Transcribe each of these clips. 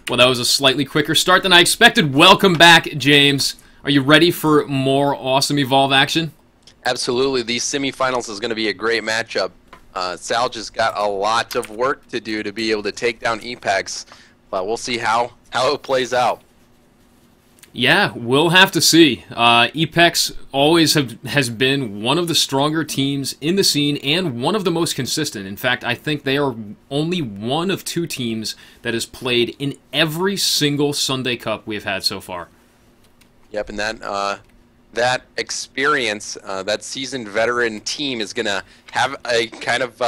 Well, that was a slightly quicker start than I expected. Welcome back, James. Are you ready for more awesome Evolve action? Absolutely. These semifinals is going to be a great matchup. Salge has got a lot of work to do to be able to take down Epex, but we'll see how it plays out. Yeah, we'll have to see. Epex always has been one of the stronger teams in the scene and one of the most consistent. In fact, I think they are only one of two teams that has played in every single Sunday Cup we've had so far. Yep, and that experience, that seasoned veteran team is going to have a kind of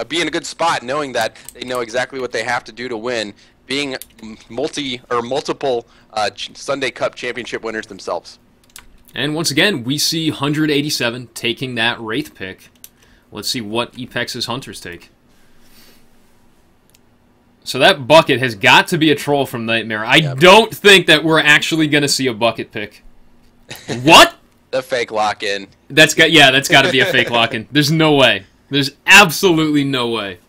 be in a good spot, knowing that they know exactly what they have to do to win, being multiple Sunday Cup championship winners themselves. And once again, we see 187 taking that Wraith pick. Let's see what Epex's Hunters take. So that bucket has got to be a troll from Nightmare. I don't think that we're actually going to see a bucket pick. What? The fake lock-in. That's got to be a fake lock-in. There's no way. There's absolutely no way.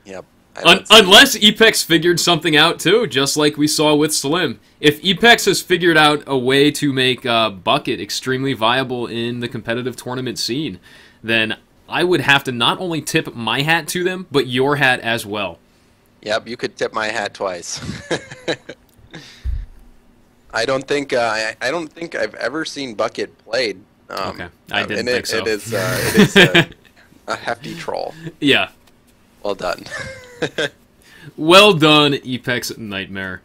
Yep. Unless Epex figured something out too, just like we saw with Slim. If Epex has figured out a way to make bucket extremely viable in the competitive tournament scene, then I would have to not only tip my hat to them, but your hat as well. Yep, you could tip my hat twice. I don't think I've ever seen bucket played. Okay, I didn't think so. It is a hefty troll. Yeah. Well done. Well done, Epex Nightmare.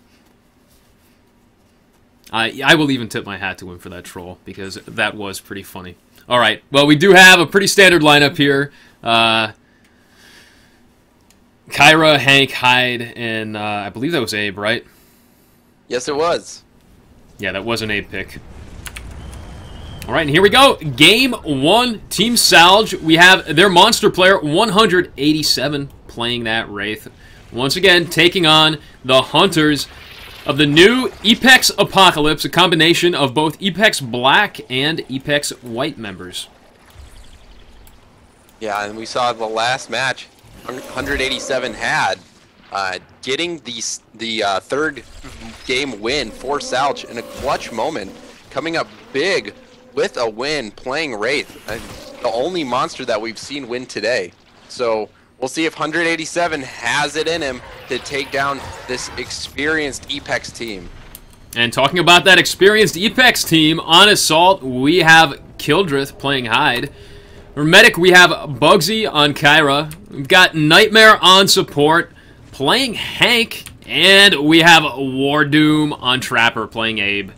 I will even tip my hat to him for that troll, because that was pretty funny. Alright, well, we do have a pretty standard lineup here. Kyra, Hank, Hyde, and I believe that was Abe, right? Yes, it was. Yeah, that was an Abe pick. Alright, and here we go. Game 1, Team Salge. We have their monster player, 187, playing that Wraith. Once again, taking on the Hunters of the new Epex Apocalypse, a combination of both Epex Black and Epex White members. Yeah, and we saw the last match, 187 had, getting the third game win for Salge in a clutch moment, coming up big with a win, playing Wraith, the only monster that we've seen win today. So we'll see if 187 has it in him to take down this experienced Epex team. And talking about that experienced Epex team, on Assault, we have Kildrith playing Hyde. For Medic, we have Bugsy on Kyra. We've got Nightmare on Support playing Hank. And we have Wardoom on Trapper playing Abe.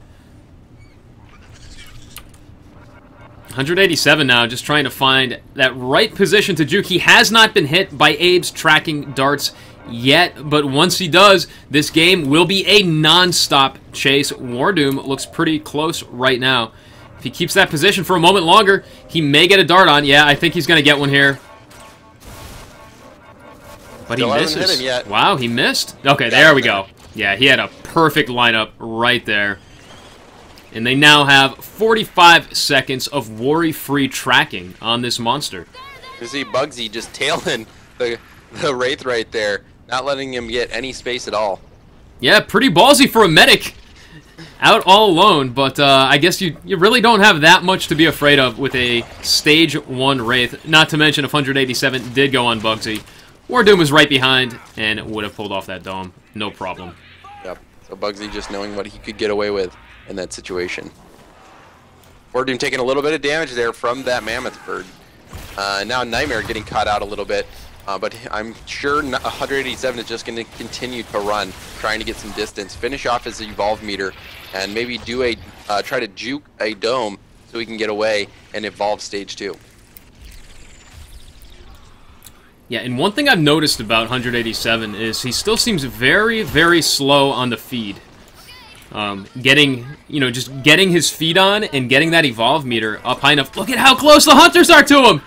187 now, just trying to find that right position to juke. He has not been hit by Abe's tracking darts yet, but once he does, this game will be a non-stop chase. Wardoom looks pretty close right now. If he keeps that position for a moment longer, he may get a dart on. Yeah, I think he's going to get one here. But Still he misses. hasn't hit him yet. Wow, he missed. Okay, there we go. Yeah, he had a perfect lineup right there. And they now have 45 seconds of worry-free tracking on this monster. You see Bugsy just tailing the Wraith right there, not letting him get any space at all. Yeah, pretty ballsy for a Medic. Out all alone, but I guess you really don't have that much to be afraid of with a Stage 1 Wraith. Not to mention if 187 did go on Bugsy. Wardoom was right behind and would have pulled off that dome. No problem. Yep, so Bugsy just knowing what he could get away with in that situation. Wardoom taking a little bit of damage there from that Mammoth Bird. Now Nightmare getting caught out a little bit, but I'm sure 187 is just going to continue to run, trying to get some distance, finish off his Evolve meter, and maybe do a try to juke a dome so he can get away and evolve Stage 2. Yeah, and one thing I've noticed about 187 is he still seems very, very slow on the feed. Just getting his feet on and getting that Evolve meter up high enough. Look at how close the Hunters are to him!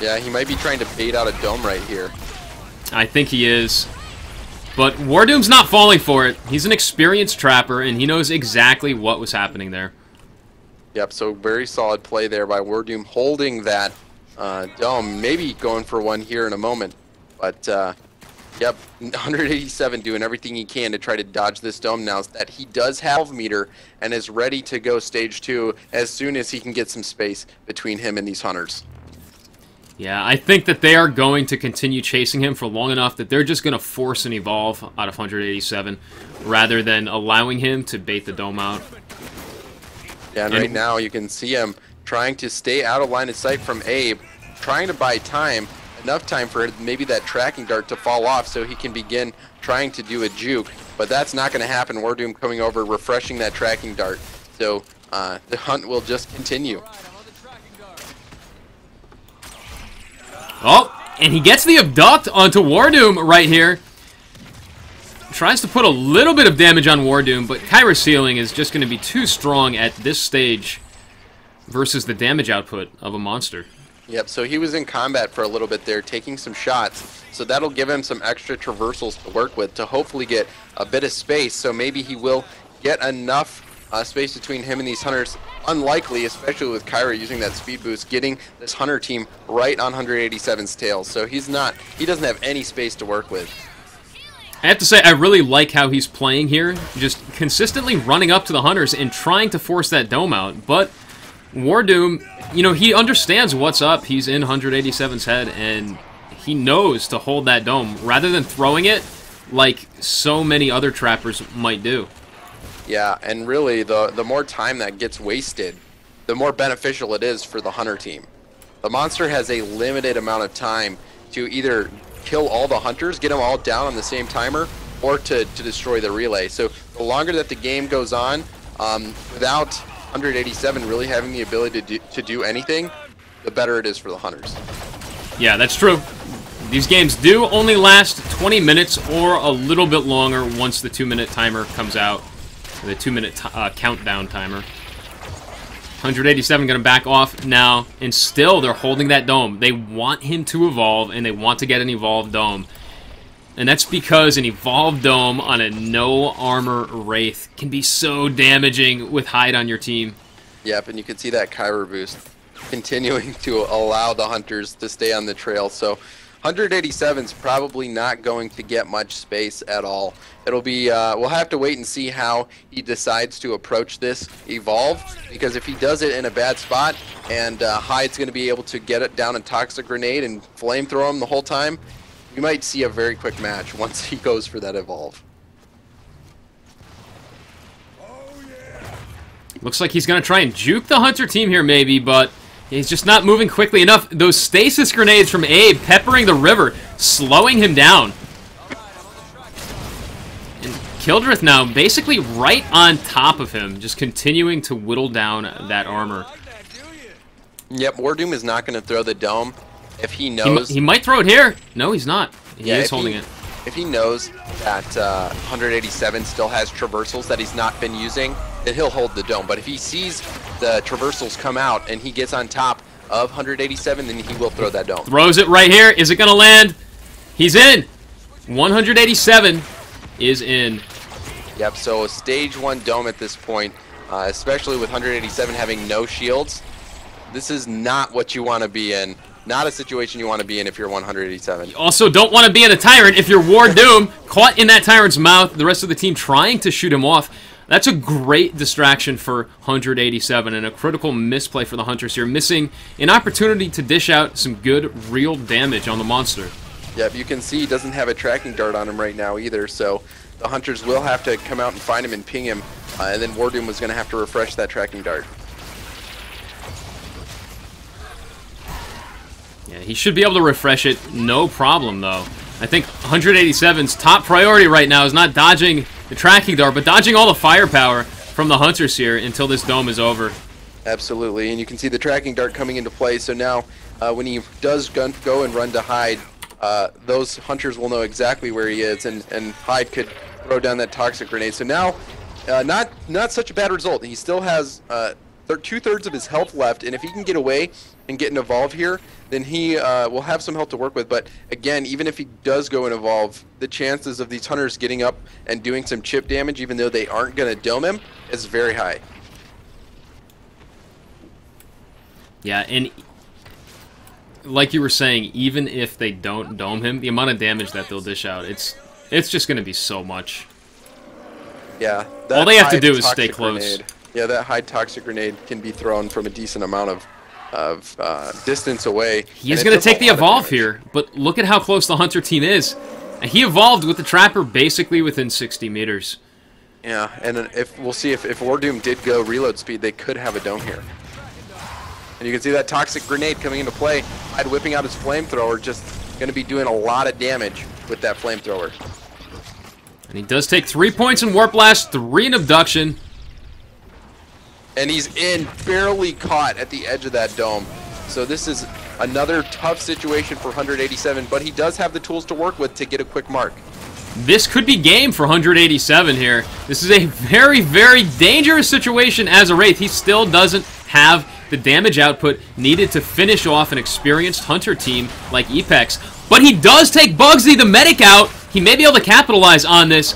Yeah, he might be trying to bait out a dome right here. I think he is. But Wardoom's not falling for it. He's an experienced trapper, and he knows exactly what was happening there. Yep, so very solid play there by Wardoom, holding that dome. Maybe going for one here in a moment. But Yep, 187 doing everything he can to try to dodge this dome now that he does have meter and is ready to go stage 2 as soon as he can get some space between him and these hunters. Yeah, I think that they are going to continue chasing him for long enough that they're just going to force an evolve out of 187 rather than allowing him to bait the dome out. Yeah, and right now you can see him trying to stay out of line of sight from Abe, trying to buy time. Enough time for maybe that tracking dart to fall off so he can begin trying to do a juke, but that's not going to happen. Wardoom coming over, refreshing that tracking dart, so the hunt will just continue. Oh, and he gets the abduct onto Wardoom right here. Tries to put a little bit of damage on Wardoom, but Kyra's ceiling is just going to be too strong at this stage versus the damage output of a monster. Yep, so he was in combat for a little bit there, taking some shots, so that'll give him some extra traversals to work with to hopefully get a bit of space, so maybe he will get enough space between him and these hunters. Unlikely, especially with Kyra using that speed boost, getting this hunter team right on 187's tail, so he doesn't have any space to work with. I have to say, I really like how he's playing here, just consistently running up to the hunters and trying to force that dome out, but Wardoom, you know, he understands what's up. He's in 187's head, and he knows to hold that dome rather than throwing it like so many other trappers might do. Yeah, and really, the more time that gets wasted, the more beneficial it is for the hunter team. The monster has a limited amount of time to either kill all the hunters, get them all down on the same timer, or to destroy the relay. So the longer that the game goes on, without 187 really having the ability to do anything, the better it is for the hunters. Yeah, that's true. These games do only last 20 minutes or a little bit longer once the 2-minute timer comes out. The 2-minute countdown timer. 187 going to back off now, and still they're holding that dome. They want him to evolve, and they want to get an evolved dome. And that's because an evolved dome on a no-armor Wraith can be so damaging with Hyde on your team. Yep, and you can see that Kyra boost continuing to allow the hunters to stay on the trail. So 187's probably not going to get much space at all. It'll be, we'll have to wait and see how he decides to approach this evolve, because if he does it in a bad spot and Hyde's going to be able to get it down a toxic grenade and flamethrow him the whole time, we might see a very quick match once he goes for that evolve. Looks like he's going to try and juke the Hunter team here maybe, but he's just not moving quickly enough. Those stasis grenades from Abe peppering the river, slowing him down. And Kildrith now basically right on top of him, just continuing to whittle down that armor. Yep, Wardoom is not going to throw the dome if he knows... He might throw it here. No, he's not. He is holding it. If he knows that 187 still has traversals that he's not been using, then he'll hold the dome. But if he sees the traversals come out and he gets on top of 187, then he will throw that dome. Throws it right here. Is it going to land? He's in. 187 is in. Yep, so stage 1 dome at this point, especially with 187 having no shields, this is not what you want to be in. Not a situation you want to be in if you're 187. You also don't want to be in a Tyrant if you're Wardoom, caught in that Tyrant's mouth, the rest of the team trying to shoot him off. That's a great distraction for 187 and a critical misplay for the Hunters here, missing an opportunity to dish out some good, real damage on the monster. Yep, you can see he doesn't have a tracking dart on him right now either, so the Hunters will have to come out and find him and ping him, and then Wardoom was going to have to refresh that tracking dart. Yeah, he should be able to refresh it, no problem, though. I think 187's top priority right now is not dodging the tracking dart, but dodging all the firepower from the Hunters here until this dome is over. Absolutely, and you can see the tracking dart coming into play, so now when he does go and run to Hyde, those Hunters will know exactly where he is, and Hyde could throw down that toxic grenade. So now, not such a bad result. He still has 2/3 of his health left, and if he can get away and get an evolve here, then he will have some health to work with. But again, even if he does go and evolve, the chances of these Hunters getting up and doing some chip damage, even though they aren't going to dome him, is very high. Yeah, and like you were saying, even if they don't dome him, the amount of damage that they'll dish out, it's just going to be so much. Yeah. All they have to do is stay close. Grenade. Yeah, that high toxic grenade can be thrown from a decent amount of distance away. He is going to take the evolve here, but look at how close the Hunter team is. And he evolved with the Trapper basically within 60 meters. Yeah, and if we'll see if Wardoom did go reload speed, they could have a dome here. And you can see that toxic grenade coming into play. Hyde whipping out his flamethrower, just going to be doing a lot of damage with that flamethrower. And he does take 3 points in Warp Blast, 3 in Abduction. And he's in, barely caught at the edge of that dome. So this is another tough situation for 187, but he does have the tools to work with to get a quick mark. This could be game for 187 here. This is a very, very dangerous situation as a Wraith. He still doesn't have the damage output needed to finish off an experienced Hunter team like Epex. But he does take Bugsy the medic out. He may be able to capitalize on this,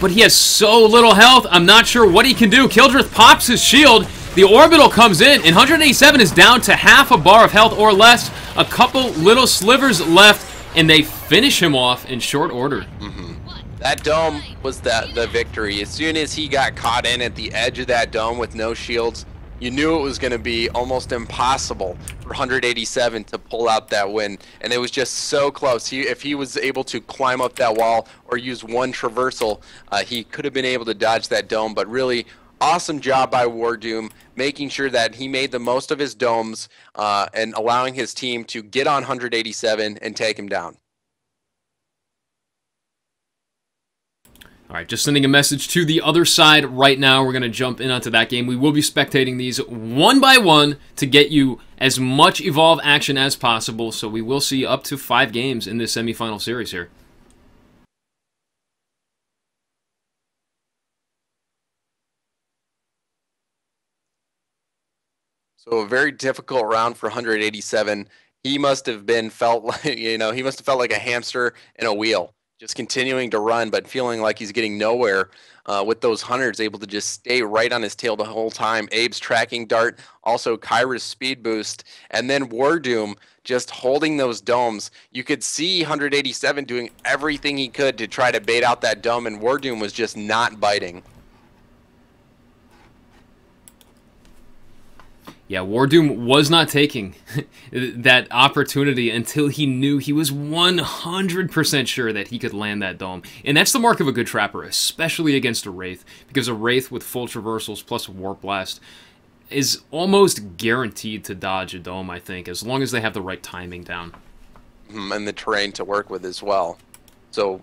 but he has so little health. I'm not sure what he can do. Kildrith pops his shield. The orbital comes in, and 187 is down to half a bar of health or less. A couple little slivers left, and they finish him off in short order. That dome was the victory. As soon as he got caught in at the edge of that dome with no shields, you knew it was going to be almost impossible for 187 to pull out that win. And it was just so close. If he was able to climb up that wall or use one traversal, he could have been able to dodge that dome. But really, awesome job by Wardoom, making sure that he made the most of his domes and allowing his team to get on 187 and take him down. All right, just sending a message to the other side right now. We're going to jump in onto that game. We will be spectating these one by one to get you as much Evolve action as possible, so we will see up to 5 games in this semifinal series here. So a very difficult round for 187. He must have felt like, he must have felt like a hamster in a wheel, just continuing to run, but feeling like he's getting nowhere with those hunters, able to just stay right on his tail the whole time. Abe's tracking dart, also Kyra's speed boost, and then Wardoom just holding those domes. You could see 187 doing everything he could to try to bait out that dome, and Wardoom was just not biting. Yeah, Wardoom was not taking that opportunity until he knew he was 100% sure that he could land that dome. And that's the mark of a good Trapper, especially against a Wraith, because a Wraith with full traversals plus Warp Blast is almost guaranteed to dodge a dome, I think, as long as they have the right timing down. And the terrain to work with as well. So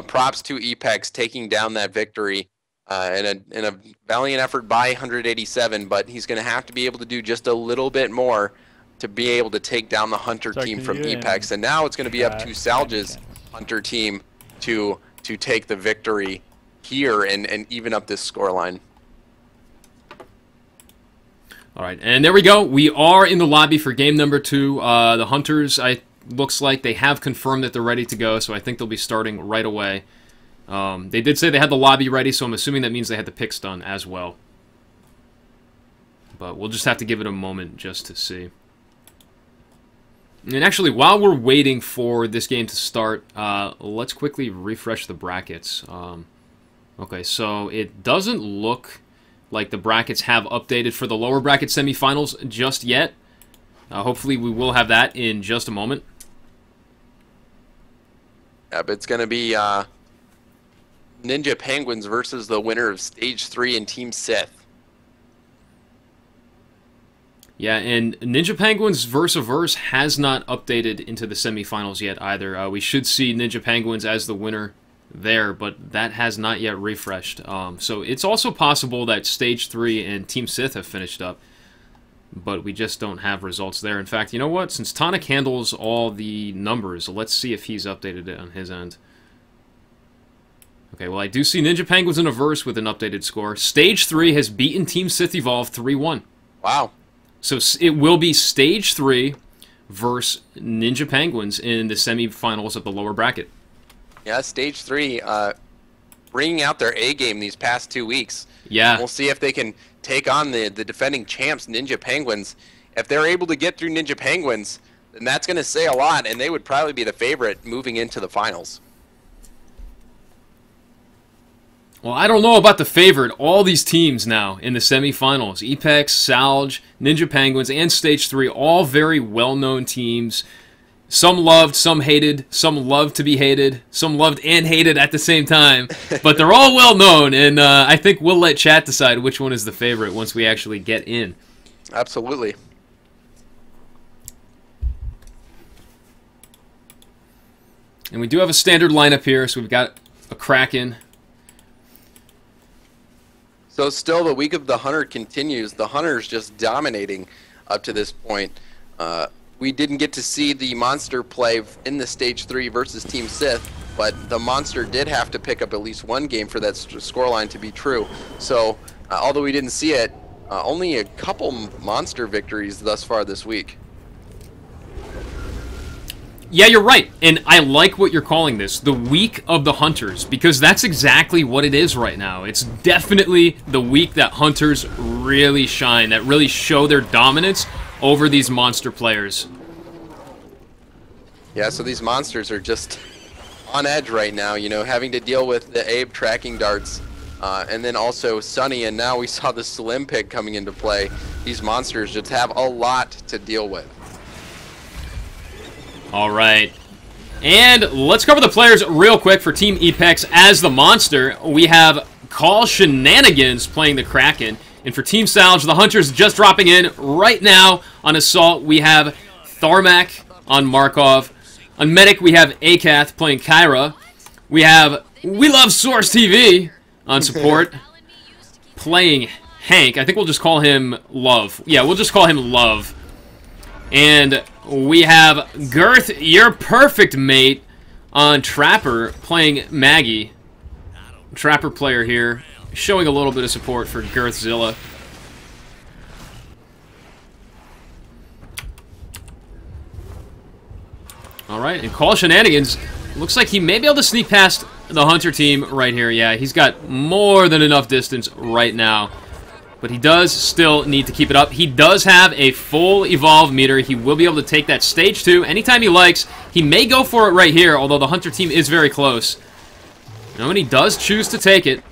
props to Epex taking down that victory. In a valiant effort by 187, but he's going to have to be able to do just a little bit more to be able to take down the Hunter team from Epex. And now it's going to be up to Salge's Hunter team to take the victory here and even up this scoreline. All right, and there we go. We are in the lobby for game number 2. The Hunters, looks like they have confirmed that they're ready to go, so I think they'll be starting right away. They did say they had the lobby ready, so I'm assuming that means they had the picks done as well. But we'll just have to give it a moment just to see. And actually, while we're waiting for this game to start, let's quickly refresh the brackets. Okay, so it doesn't look like the brackets have updated for the lower bracket semifinals just yet. Hopefully we will have that in just a moment. Yeah, but it's going to be Ninja Penguins versus the winner of Stage 3 and Team Sith. Yeah, and Ninja Penguins Verse has not updated into the semifinals yet either. We should see Ninja Penguins as the winner there, but that has not yet refreshed. So it's also possible that Stage 3 and Team Sith have finished up, but we just don't have results there. In fact, you know what? Since Tonic handles all the numbers, let's see if he's updated it on his end. Okay, well, I do see Ninja Penguins in a verse with an updated score. Stage 3 has beaten Team Sith Evolve 3-1. Wow. So it will be Stage 3 versus Ninja Penguins in the semifinals of the lower bracket. Yeah, Stage 3 bringing out their A game these past 2 weeks. Yeah. We'll see if they can take on the defending champs, Ninja Penguins. If they're able to get through Ninja Penguins, then that's going to say a lot, and they would probably be the favorite moving into the finals. Well, I don't know about the favorite. All these teams now in the semifinals, Epex, Salge, Ninja Penguins, and Stage 3, all very well-known teams. Some loved, some hated, some loved to be hated, some loved and hated at the same time. But they're all well-known, and I think we'll let chat decide which one is the favorite once we actually get in. Absolutely. And we do have a standard lineup here, so we've got a Kraken. So still the week of the Hunter continues. The Hunter's just dominating up to this point. We didn't get to see the Monster play in the Stage 3 versus Team Sith, but the Monster did have to pick up at least one game for that scoreline to be true. So although we didn't see it, only a couple Monster victories thus far this week. Yeah, you're right, and I like what you're calling this, the week of the Hunters, because that's exactly what it is right now. It's definitely the week that Hunters really shine, that really show their dominance over these Monster players. Yeah, so these Monsters are just on edge right now, you know, having to deal with the Abe tracking darts, and then also Sunny, and now we saw the Slim pick coming into play. These Monsters just have a lot to deal with. All right. And let's cover the players real quick for Team Epex. As the Monster, we have Call Shenanigans playing the Kraken. And for Team Salge, the Hunters just dropping in right now on Assault. We have Tharmak on Markov. On Medic, we have Akath playing Kyra. We have We Love Source TV on Support playing Hank. I think we'll just call him Love. Yeah, we'll just call him Love. And we have Girth, your perfect mate, on Trapper playing Maggie. Trapper player here, showing a little bit of support for Girthzilla. Alright, and Call Shenanigans, looks like he may be able to sneak past the Hunter team right here. Yeah, he's got more than enough distance right now. But he does still need to keep it up. He does have a full Evolve meter. He will be able to take that Stage 2 anytime he likes. He may go for it right here, although the Hunter team is very close. And he does choose to take it.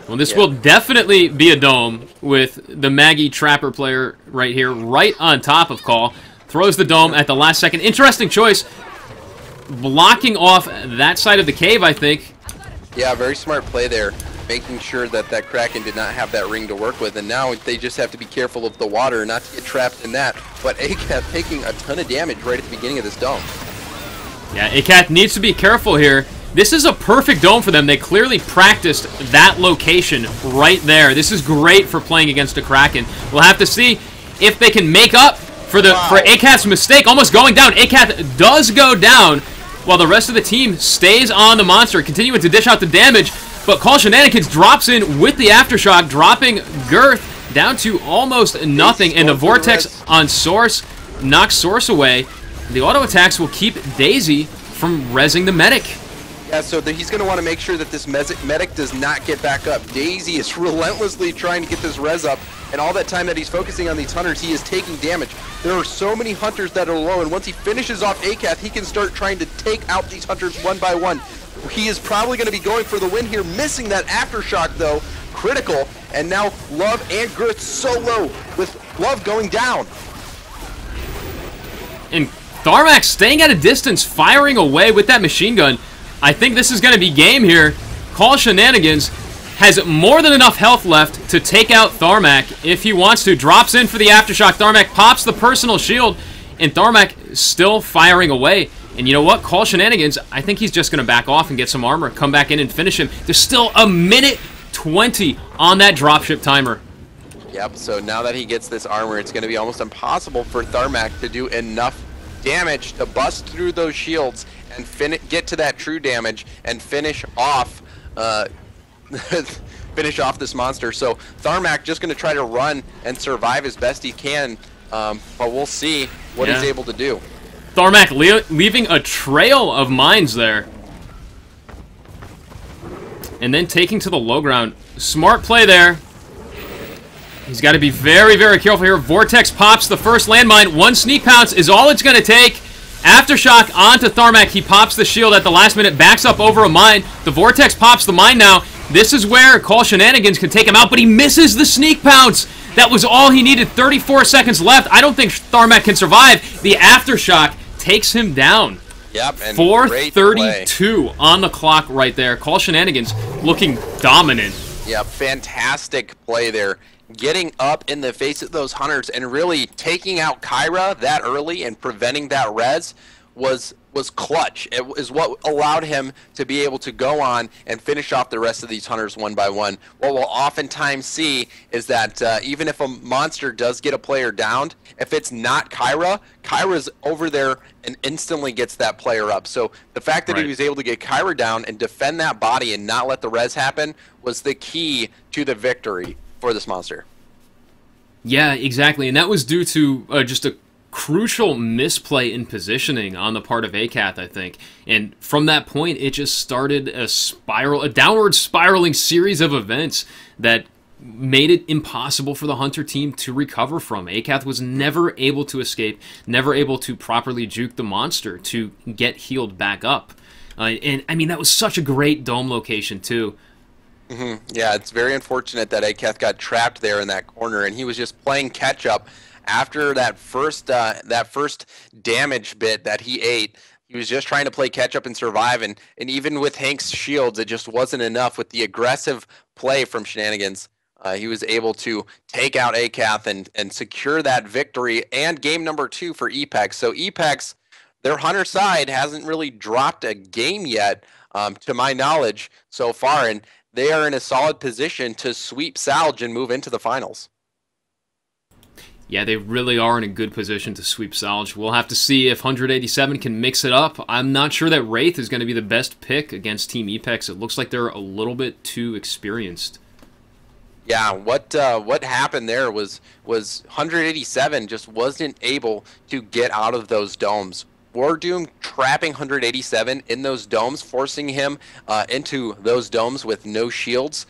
Well, this will definitely be a dome with the Maggie Trapper player right here, right on top of Call. Throws the dome at the last second. Interesting choice. Blocking off that side of the cave, I think. Yeah, very smart play there. Making sure that that Kraken did not have that ring to work with, and now they just have to be careful of the water, not to get trapped in that. But Akath taking a ton of damage right at the beginning of this dome. Yeah, Akath needs to be careful here. This is a perfect dome for them. They clearly practiced that location right there. This is great for playing against a Kraken. We'll have to see if they can make up for Akath's mistake, almost going down. Akath does go down, while the rest of the team stays on the Monster, continuing to dish out the damage. But Call Shenanigans drops in with the Aftershock, dropping Girth down to almost nothing. And the Vortex on Source knocks Source away. The auto attacks will keep Daisy from rezzing the Medic. Yeah, so he's going to want to make sure that this Medic does not get back up. Daisy is relentlessly trying to get this res up, and all that time that he's focusing on these Hunters, he is taking damage. There are so many Hunters that are low, and once he finishes off Akath, he can start trying to take out these Hunters one by one. He is probably going to be going for the win here, missing that Aftershock, though. Critical, and now Love and Girth so low, with Love going down. And Tharmak staying at a distance, firing away with that machine gun. I think this is going to be game here. Call Shenanigans has more than enough health left to take out Tharmak if he wants to. Drops in for the Aftershock. Tharmak pops the personal shield, and Tharmak still firing away. And you know what? Call Shenanigans, I think he's just going to back off and get some armor, come back in and finish him. There's still a minute 20 on that dropship timer. Yep, so now that he gets this armor, it's going to be almost impossible for Tharmak to do enough damage to bust through those shields and get to that true damage and finish off finish off this Monster. So Tharmak just going to try to run and survive as best he can, but we'll see what he's able to do. Tharmak leaving a trail of mines there. And then taking to the low ground. Smart play there. He's got to be very, very careful here. Vortex pops the first landmine. One sneak pounce is all it's going to take. Aftershock onto Tharmak. He pops the shield at the last minute, backs up over a mine. The Vortex pops the mine now. This is where Call Shenanigans can take him out, but he misses the sneak pounce. That was all he needed. 34 seconds left. I don't think Tharmak can survive. The Aftershock takes him down. Yep, and 4:32 on the clock right there. Call Shenanigans looking dominant. Yeah, fantastic play there. Getting up in the face of those hunters and really taking out Kyra that early and preventing that res was clutch. It is what allowed him to be able to go on and finish off the rest of these hunters one by one. What we'll oftentimes see is that even if a monster does get a player downed, if it's not Kyra, Kyra's over there and instantly gets that player up. So the fact that he was able to get Kyra down and defend that body and not let the res happen was the key to the victory for this monster. Yeah, exactly, and that was due to just a crucial misplay in positioning on the part of Akath, I think. And from that point, it just started a downward spiraling series of events that made it impossible for the Hunter team to recover from. Akath was never able to escape, never able to properly juke the monster to get healed back up. And I mean, that was such a great dome location, too. Yeah, it's very unfortunate that Akath got trapped there in that corner, and he was just playing catch-up after that first damage bit that he ate. He was just trying to play catch-up and survive, and even with Hank's shields, it just wasn't enough. With the aggressive play from Shenanigans, he was able to take out Akath and secure that victory and game number 2 for Epex. So Epex, their Hunter side, hasn't really dropped a game yet, to my knowledge, so far, and they are in a solid position to sweep Salge and move into the finals. Yeah, they really are in a good position to sweep Salge. We'll have to see if 187 can mix it up. I'm not sure that Wraith is going to be the best pick against Team Epex. It looks like they're a little bit too experienced. Yeah, what happened there was 187 just wasn't able to get out of those domes. Wardoom trapping 187 in those domes, forcing him into those domes with no shields,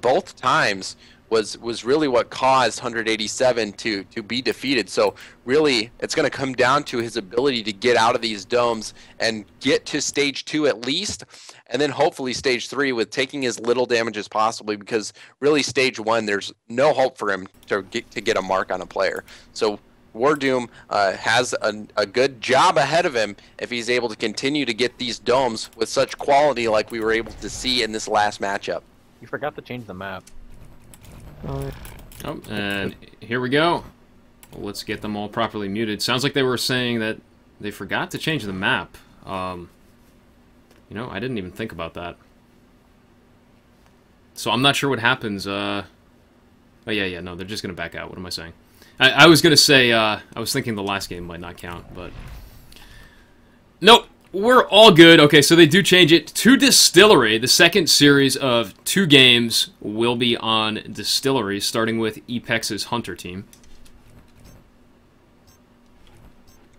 both times was really what caused 187 to be defeated. So really, it's going to come down to his ability to get out of these domes and get to stage 2 at least, and then hopefully stage 3 with taking as little damage as possible, because really stage 1, there's no hope for him to get a mark on a player. So Wardoom has a good job ahead of him if he's able to continue to get these domes with such quality like we were able to see in this last matchup. You forgot to change the map. Oh, and here we go. Well, let's get them all properly muted. Sounds like they were saying that they forgot to change the map. You know, I didn't even think about that. So I'm not sure what happens. Oh, yeah, no, they're just going to back out. What am I saying? I was going to say, I was thinking the last game might not count, but... Nope, we're all good. Okay, so they do change it to Distillery. The second series of 2 games will be on Distillery, starting with Epex's Hunter team.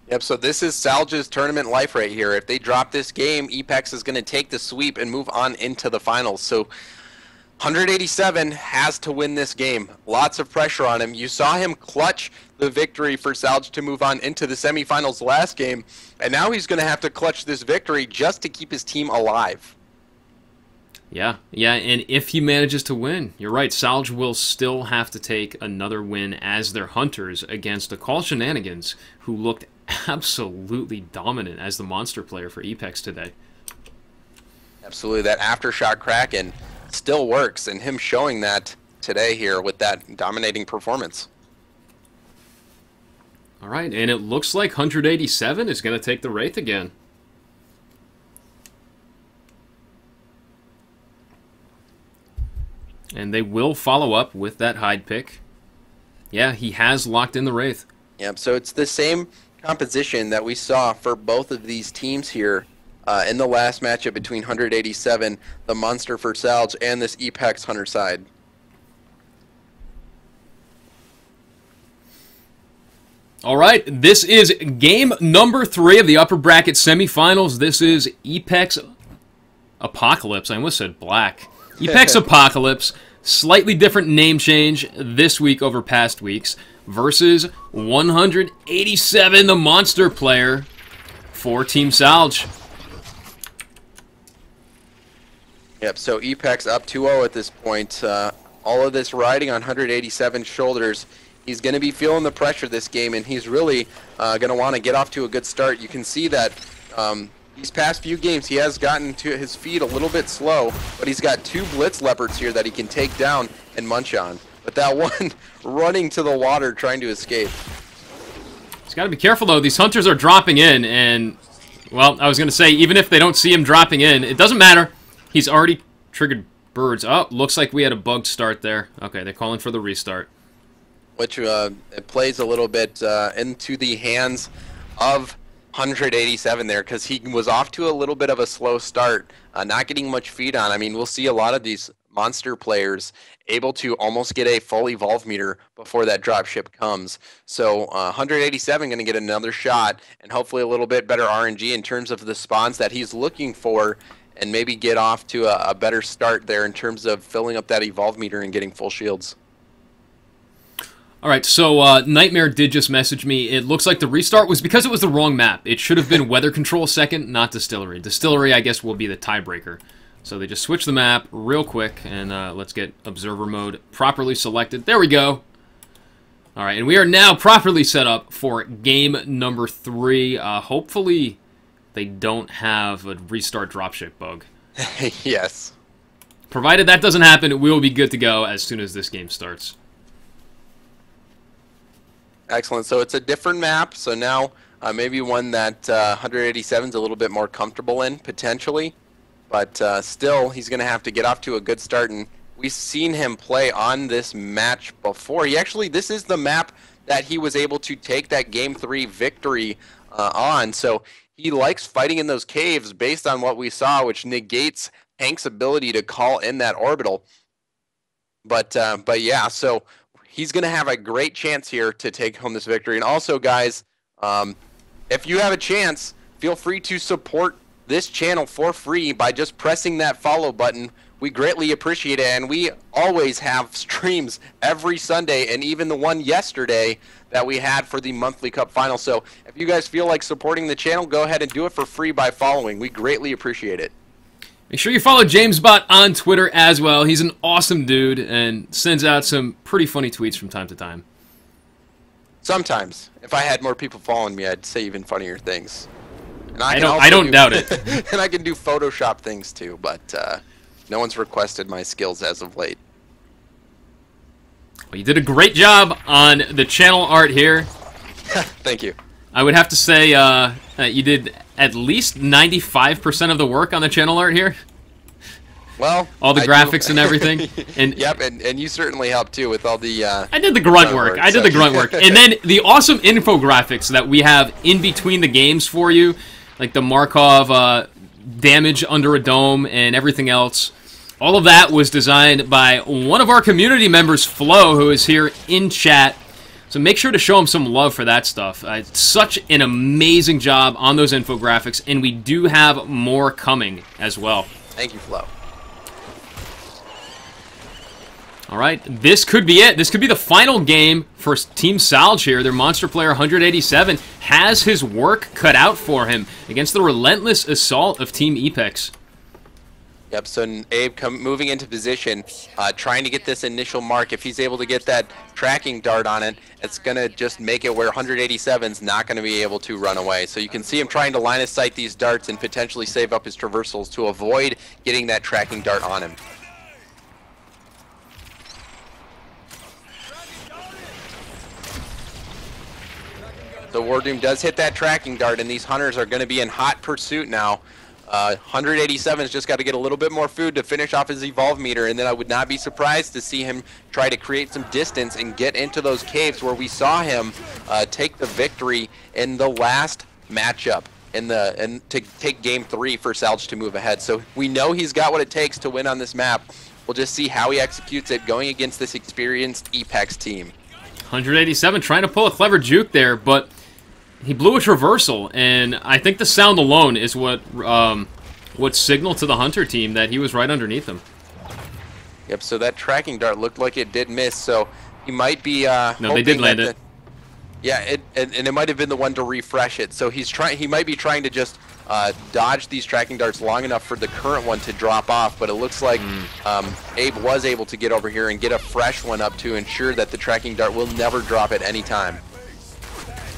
Yep, so this is Salge's tournament life right here. If they drop this game, Epex is going to take the sweep and move on into the finals. So 187 has to win this game. Lots of pressure on him. You saw him clutch the victory for Salge to move on into the semifinals last game, and now he's going to have to clutch this victory just to keep his team alive. Yeah, and if he manages to win, you're right, Salge will still have to take another win as their Hunters against a Call Shenanigans, who looked absolutely dominant as the monster player for Epex today. Absolutely, that Aftershock Kraken still works, and him showing that today here with that dominating performance. All right, and it looks like 187 is going to take the Wraith again. And they will follow up with that hide pick. Yeah, he has locked in the Wraith. Yep, so it's the same composition that we saw for both of these teams here in the last matchup between 187, the monster for Salge, and this Epex Hunter side. All right, this is game number 3 of the upper bracket semifinals. This is Epex Apocalypse. I almost said Black. Epex Apocalypse Slightly different name change this week over past weeks. Versus 187, the monster player for Team Salge. Yep, so Epex up 2-0 at this point. All of this riding on 187 shoulders. He's going to be feeling the pressure this game, and he's really going to want to get off to a good start. You can see that these past few games he has gotten to his feet a little bit slow, but he's got 2 Blitz Leopards here that he can take down and munch on. But that one running to the water trying to escape. He's got to be careful, though. These hunters are dropping in, and, well, I was going to say, even if they don't see him dropping in, it doesn't matter. He's already triggered birds. Oh, looks like we had a bugged start there. Okay, they're calling for the restart. Which it plays a little bit into the hands of 187 there, because he was off to a little bit of a slow start, not getting much feed on. I mean, we'll see a lot of these monster players able to almost get a full evolve meter before that dropship comes. So 187 going to get another shot, and hopefully a little bit better RNG in terms of the spawns that he's looking for, and maybe get off to a better start there in terms of filling up that evolve meter and getting full shields. All right, so Nightmare did just message me. It looks like the restart was because it was the wrong map. It should have been Weather Control second, not Distillery. Distillery, I guess, will be the tiebreaker. So they just switched the map real quick, and let's get Observer Mode properly selected. There we go. All right, and we are now properly set up for game number 3. Hopefully they don't have a restart dropship bug. Yes. Provided that doesn't happen, we will be good to go as soon as this game starts. Excellent. So it's a different map, so now maybe one that 187 is a little bit more comfortable in, potentially. But still, he's going to have to get off to a good start, and we've seen him play on this match before. This is the map that he was able to take that Game 3 victory on, so he likes fighting in those caves based on what we saw, which negates Hank's ability to call in that orbital. But yeah, so he's going to have a great chance here to take home this victory. And also, guys, if you have a chance, feel free to support this channel for free by just pressing that follow button. We greatly appreciate it, and we always have streams every Sunday, and even the one yesterday that we had for the monthly cup final. So if you guys feel like supporting the channel, go ahead and do it for free by following. We greatly appreciate it. Make sure you follow JamesBot on Twitter as well. He's an awesome dude and sends out some pretty funny tweets from time to time. Sometimes. If I had more people following me, I'd say even funnier things. And I don't doubt it. And I can do Photoshop things too, but no one's requested my skills as of late. Well, you did a great job on the channel art here. Thank you. I would have to say you did at least 95% of the work on the channel art here. Well, all the graphics and everything. And yep, and you certainly helped too with all the I did the grunt work. I did the grunt work. And then the awesome infographics that we have in between the games for you, like the Markov damage under a dome and everything else. All of that was designed by one of our community members, Flo, who is here in chat. So make sure to show him some love for that stuff. It's such an amazing job on those infographics, and we do have more coming as well. Thank you, Flo. All right, this could be it. This could be the final game for Team Salge here. Their monster player, 187, has his work cut out for him against the relentless assault of Team Epex. Yep, so Abe moving into position, trying to get this initial mark. If he's able to get that tracking dart on it, it's going to just make it where 187's not going to be able to run away. So you can see him trying to line of sight these darts and potentially save up his traversals to avoid getting that tracking dart on him. So Wardoom does hit that tracking dart, and these hunters are going to be in hot pursuit now. 187's just got to get a little bit more food to finish off his evolve meter, and then I would not be surprised to see him try to create some distance and get into those caves where we saw him take the victory in the last matchup and to take game 3 for Salge to move ahead. So we know he's got what it takes to win on this map. We'll just see how he executes it going against this experienced Epex team. 187 trying to pull a clever juke there, but he blew a traversal, and I think the sound alone is what signaled to the Hunter team that he was right underneath him. Yep, so that tracking dart looked like it did miss, so he might be No, they did land it. Yeah, and it might have been the one to refresh it. So he might be trying to just dodge these tracking darts long enough for the current one to drop off, but it looks like Abe was able to get over here and get a fresh one up to ensure that the tracking dart will never drop at any time.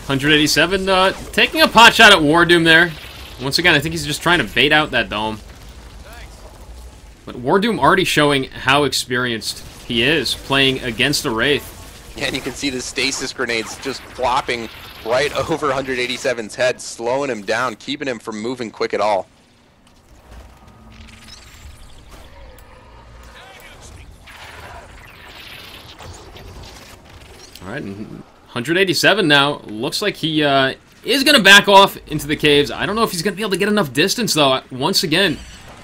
187 taking a pot shot at Wardoom there. Once again, I think he's just trying to bait out that dome. But Wardoom already showing how experienced he is playing against a Wraith. Yeah, and you can see the stasis grenades just plopping right over 187's head, slowing him down, keeping him from moving quick at all. All right, and 187 now. Looks like he is going to back off into the caves. I don't know if he's going to be able to get enough distance, though. Once again,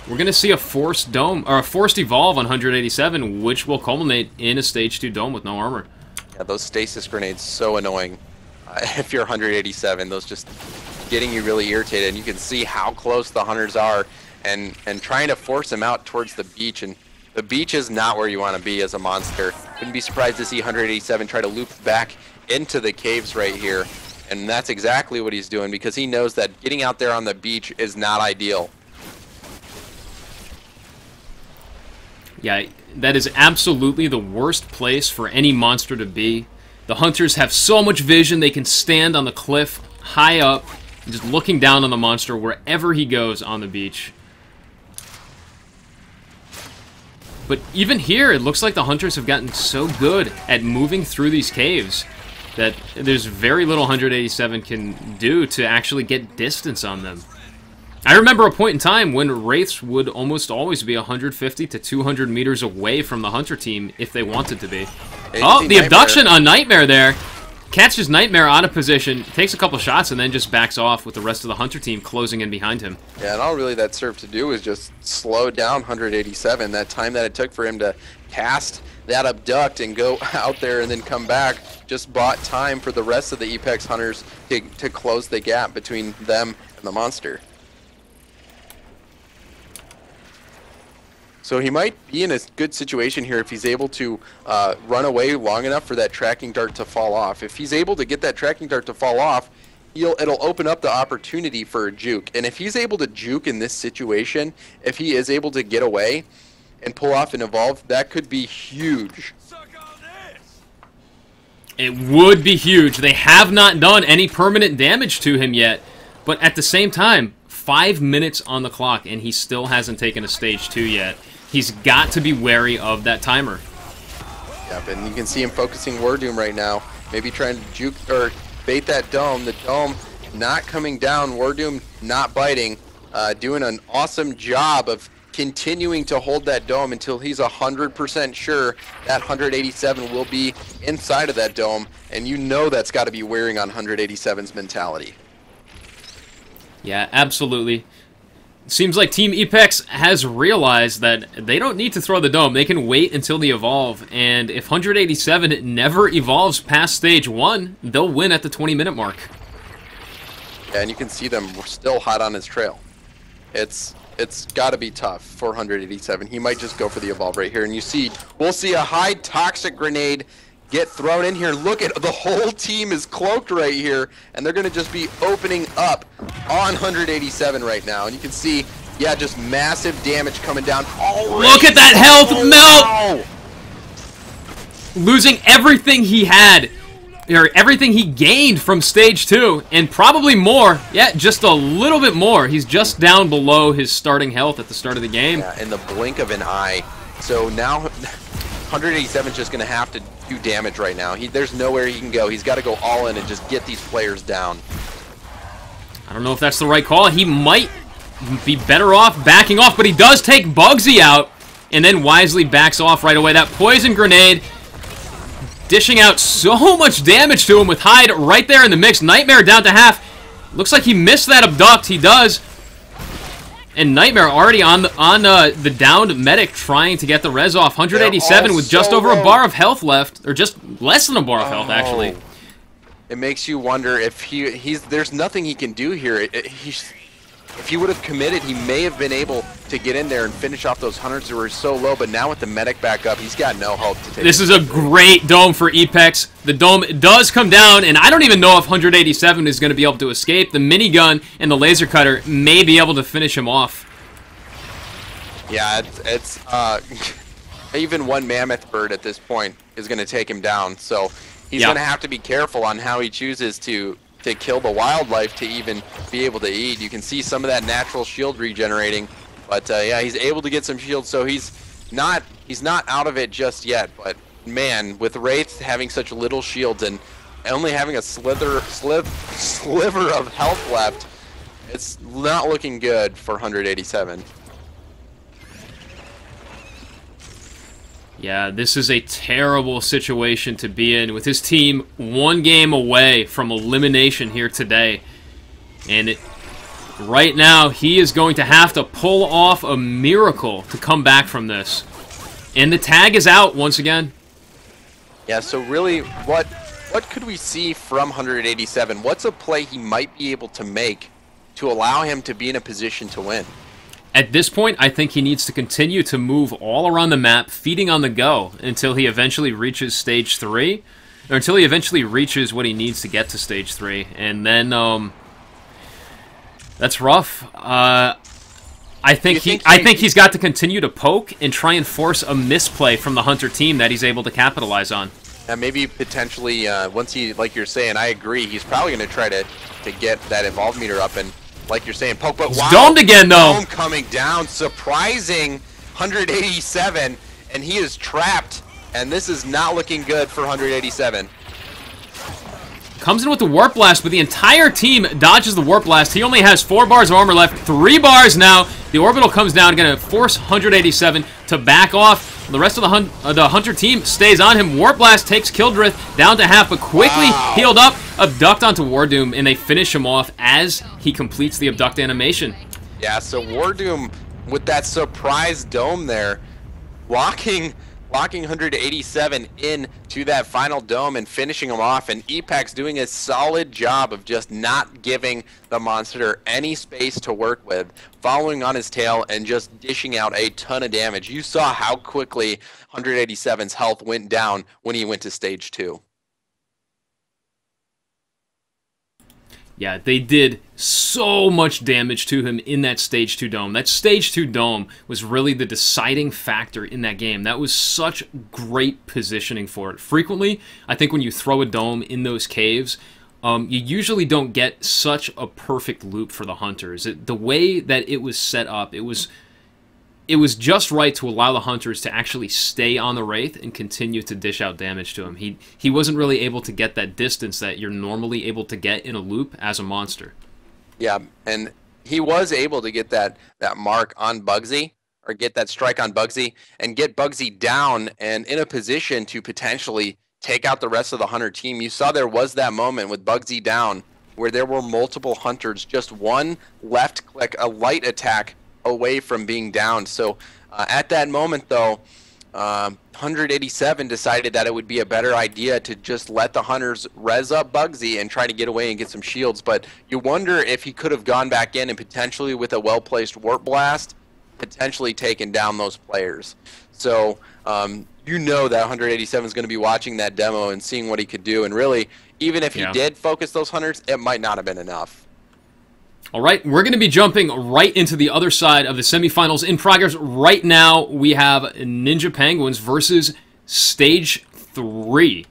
we're going to see a forced dome, or a forced evolve on 187, which will culminate in a stage 2 dome with no armor. Yeah, those stasis grenades, so annoying. If you're 187, those just getting you really irritated. And you can see how close the hunters are and trying to force them out towards the beach. And the beach is not where you want to be as a monster. Wouldn't be surprised to see 187 try to loop back into the caves right here. And that's exactly what he's doing, because he knows that getting out there on the beach is not ideal. Yeah, that is absolutely the worst place for any monster to be. The hunters have so much vision, they can stand on the cliff high up, just looking down on the monster wherever he goes on the beach. But even here, it looks like the hunters have gotten so good at moving through these caves that there's very little 187 can do to actually get distance on them. I remember a point in time when Wraiths would almost always be 150 to 200 meters away from the Hunter team if they wanted to be. Oh, the abduction on Nightmare there. Catches Nightmare out of position, takes a couple shots, and then just backs off with the rest of the Hunter team closing in behind him. Yeah, and all really that served to do is just slow down 187. That time that it took for him to cast that abduct and go out there and then come back just bought time for the rest of the Apex Hunters to close the gap between them and the monster. So he might be in a good situation here if he's able to run away long enough for that tracking dart to fall off. If he's able to get that tracking dart to fall off, it'll open up the opportunity for a juke. And if he's able to juke in this situation, if he is able to get away and pull off an evolve, that could be huge. It would be huge. They have not done any permanent damage to him yet. But at the same time, 5 minutes on the clock, and he still hasn't taken a stage 2 yet. He's got to be wary of that timer. Yep, and you can see him focusing Wardoom right now. Maybe trying to juke or bait that dome. The dome not coming down. Wardoom not biting. Doing an awesome job of continuing to hold that dome until he's 100% sure that 187 will be inside of that dome. And you know that's got to be wearing on 187's mentality. Yeah, absolutely. Seems like Team Apex has realized that they don't need to throw the dome. They can wait until the evolve, and if 187 never evolves past stage 1, they'll win at the 20-minute mark. Yeah, and you can see them still hot on his trail. It's got to be tough for 187. He might just go for the evolve right here, and we'll see a high toxic grenade get thrown in here. Look at the whole team is cloaked right here, and they're going to just be opening up on 187 right now. And you can see, yeah, just massive damage coming down already. Look at that health melt! Wow. Losing everything he had, or everything he gained from stage 2, and probably more. Yeah, just a little bit more. He's just down below his starting health at the start of the game. Yeah, in the blink of an eye. So now 187 is just going to have to do damage right now. There's nowhere he can go. He's got to go all in and just get these players down. I don't know if that's the right call. He might be better off backing off, but he does take Bugsy out and then wisely backs off right away. That poison grenade dishing out so much damage to him with Hyde right there in the mix. Nightmare down to half. Looks like he missed that abduct. He does. And Nightmare already on the downed medic trying to get the res off. 187 with just over a bar of health left, or just less than a bar of health, actually. It makes you wonder if there's nothing he can do here. if he would have committed, he may have been able to get in there and finish off those hunters who were so low, but now with the medic back up, he's got no hope to take. This is a great dome for Apex. The dome does come down, and I don't even know if 187 is going to be able to escape. The minigun and the laser cutter may be able to finish him off. Yeah, it's even one mammoth bird at this point is going to take him down, so he's going to have to be careful on how he chooses to kill the wildlife to even be able to eat. You can see some of that natural shield regenerating, but yeah, he's able to get some shields, so he's not out of it just yet. But man, with Wraith having such little shields and only having a sliver of health left, it's not looking good for 187. Yeah, this is a terrible situation to be in, with his team one game away from elimination here today. And right now, he is going to have to pull off a miracle to come back from this. And the tag is out once again. Yeah, so really, what could we see from 187? What's a play he might be able to make to allow him to be in a position to win? At this point, I think he needs to continue to move all around the map, feeding on the go, until he eventually reaches Stage 3, or until he eventually reaches what he needs to get to Stage 3, and then, that's rough. I think he's got to continue to poke and try and force a misplay from the Hunter team that he's able to capitalize on. And maybe potentially, once he, like you're saying, I agree, he's probably going to try to get that evolve meter up and, like you're saying, poke, but wow, domed again, though. Dome coming down, surprising 187, and he is trapped, and this is not looking good for 187. Comes in with the Warp Blast, but the entire team dodges the Warp Blast. He only has 4 bars of armor left, 3 bars now. The Orbital comes down, going to force 187 to back off. The rest of the Hunter team stays on him. Warp Blast takes Killdrift down to half, but quickly healed up, abduct onto Wardoom, and they finish him off as he completes the abduct animation. Yeah, so Wardoom with that surprise dome there, locking 187 into that final dome and finishing him off, and Epex doing a solid job of just not giving the monster any space to work with, following on his tail and just dishing out a ton of damage. You saw how quickly 187's health went down when he went to Stage 2. Yeah, they did so much damage to him in that Stage 2 dome. That Stage 2 dome was really the deciding factor in that game. That was such great positioning for it. Frequently, I think when you throw a dome in those caves, you usually don't get such a perfect loop for the Hunters. The way that it was set up, it was just right to allow the Hunters to actually stay on the Wraith and continue to dish out damage to him. He wasn't really able to get that distance that you're normally able to get in a loop as a monster. Yeah, and he was able to get that mark on Bugsy, or get that strike on Bugsy, and get Bugsy down and in a position to potentially take out the rest of the Hunter team. You saw there was that moment with Bugsy down where there were multiple Hunters, just one left click, a light attack away from being down. So at that moment, though, 187 decided that it would be a better idea to just let the Hunters res up Bugsy and try to get away and get some shields. But you wonder if he could have gone back in and potentially with a well-placed Warp Blast, potentially taken down those players. So you know that 187 is going to be watching that demo and seeing what he could do. And really, even if he did focus those Hunters, it might not have been enough. All right, we're going to be jumping right into the other side of the semifinals in progress. Right now, we have Ninja Penguins versus Stage 3.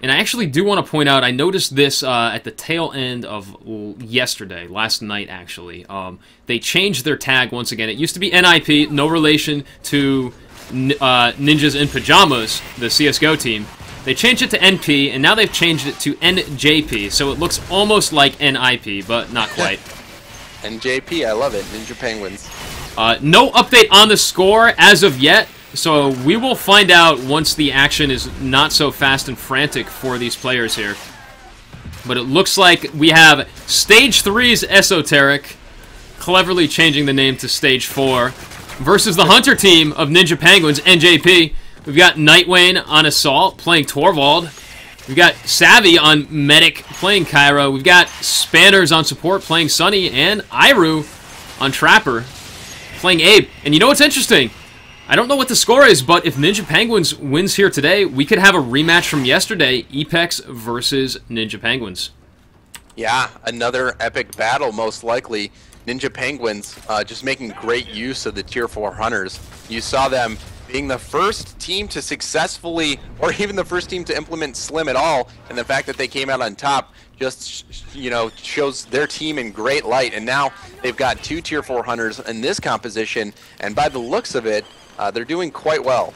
And I actually do want to point out, I noticed this at the tail end of yesterday, last night actually. They changed their tag once again. It used to be NIP, no relation to Ninjas in Pajamas, the CSGO team. They changed it to NP, and now they've changed it to NJP, so it looks almost like NIP, but not quite. NJP, I love it. Ninja Penguins. No update on the score as of yet, so we will find out once the action is not so fast and frantic for these players here. But it looks like we have Stage 3's Esoteric, cleverly changing the name to Stage 4, versus the Hunter team of Ninja Penguins, NJP. We've got Nightwane on Assault playing Torvald. We've got Savvy on Medic playing Kyra. We've got Spanners on support playing Sunny. And Iru on Trapper playing Abe. And you know what's interesting? I don't know what the score is, but if Ninja Penguins wins here today, we could have a rematch from yesterday, Epex versus Ninja Penguins. Yeah, another epic battle, most likely. Ninja Penguins just making great use of the Tier 4 Hunters. You saw them being the first team to successfully, or even the first team to implement Slim at all, and the fact that they came out on top just, you know, shows their team in great light. And now they've got 2 Tier 4 Hunters in this composition, and by the looks of it, they're doing quite well.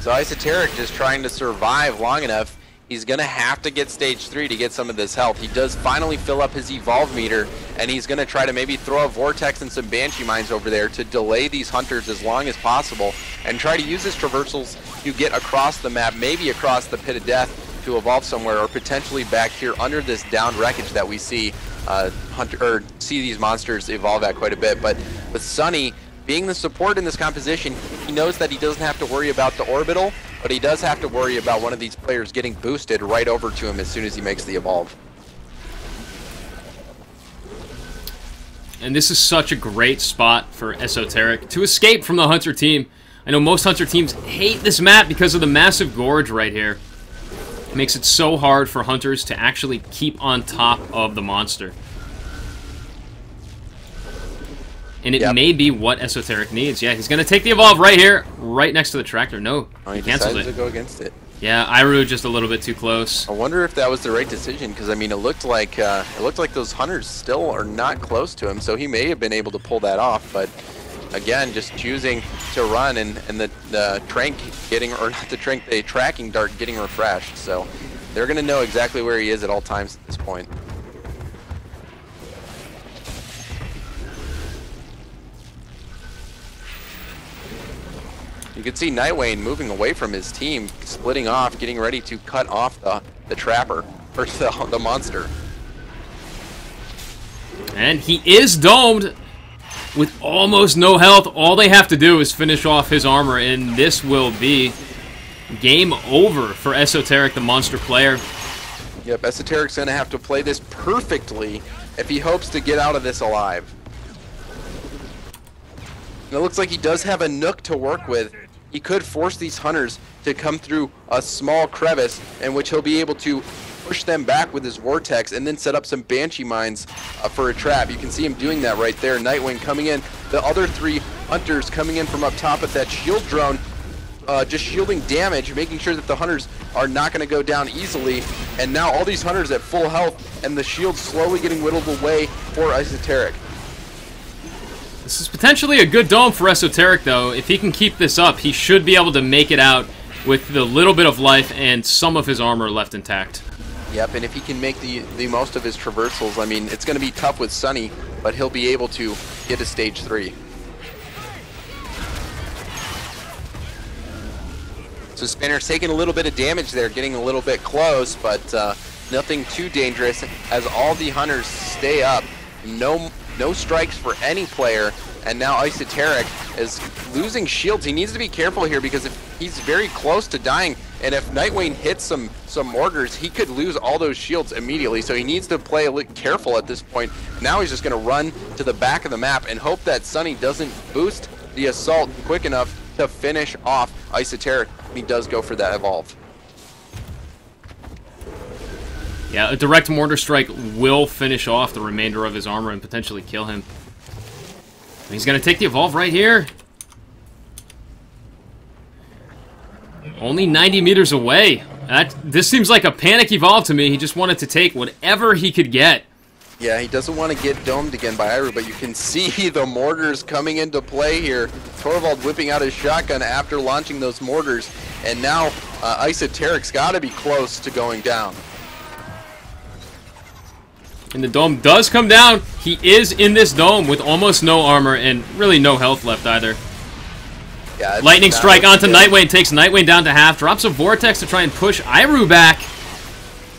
So Esoteric just trying to survive long enough. He's going to have to get stage 3 to get some of this health. He does finally fill up his evolve meter, and he's going to try to maybe throw a Vortex and some Banshee Mines over there to delay these Hunters as long as possible, and try to use his traversals to get across the map, maybe across the Pit of Death to evolve somewhere, or potentially back here under this downed wreckage that we see see these monsters evolve at quite a bit. But with Sunny being the support in this composition, he knows that he doesn't have to worry about the orbital, but he does have to worry about one of these players getting boosted right over to him as soon as he makes the evolve. And this is such a great spot for Esoteric to escape from the Hunter team. I know most Hunter teams hate this map because of the massive gorge right here. It makes it so hard for Hunters to actually keep on top of the monster. And it may be what Esoteric needs. Yeah, he's going to take the evolve right here, right next to the tractor. No, he cancels it. To go against it. Yeah, Iru just a little bit too close. I wonder if that was the right decision, because I mean, it looked like those Hunters still are not close to him, so he may have been able to pull that off. But again, just choosing to run, and the Trank getting, or not the Trank, the tracking dart getting refreshed. So they're going to know exactly where he is at all times at this point. You can see Nightwayne moving away from his team, splitting off, getting ready to cut off the Trapper, or the monster. And he is domed with almost no health. All they have to do is finish off his armor, and this will be game over for Esoteric, the monster player. Yep, Esoteric's going to have to play this perfectly if he hopes to get out of this alive. And it looks like he does have a Nook to work with. He could force these Hunters to come through a small crevice in which he'll be able to push them back with his Vortex and then set up some Banshee Mines for a trap. You can see him doing that right there. Nightwing coming in. The other 3 Hunters coming in from up top at that shield drone, just shielding damage, making sure that the Hunters are not going to go down easily. And now all these Hunters at full health, and the shield slowly getting whittled away for Esoteric. This is potentially a good dome for Esoteric, though. If he can keep this up, he should be able to make it out with the little bit of life and some of his armor left intact. Yep, and if he can make the most of his traversals, I mean, it's going to be tough with Sunny, but he'll be able to get to stage 3. So Spanner's taking a little bit of damage there, getting a little bit close, but nothing too dangerous as all the Hunters stay up. No strikes for any player, and now Esoteric is losing shields. He needs to be careful here, because if he's very close to dying, and if Nightwing hits some mortars, he could lose all those shields immediately. So he needs to play a little careful at this point. Now he's just going to run to the back of the map and hope that Sunny doesn't boost the assault quick enough to finish off Esoteric when he does go for that evolve. Yeah, a direct mortar strike will finish off the remainder of his armor and potentially kill him. And he's going to take the evolve right here. Only 90 meters away. This seems like a panic evolve to me. He just wanted to take whatever he could get. Yeah, he doesn't want to get domed again by Iru, but you can see the mortars coming into play here. Torvald whipping out his shotgun after launching those mortars, and now Esoteric's got to be close to going down. And the dome does come down. He is in this dome with almost no armor and really no health left either. Yeah, Lightning Strike onto good. Nightwing, takes Nightwing down to half, drops a Vortex to try and push Iru back,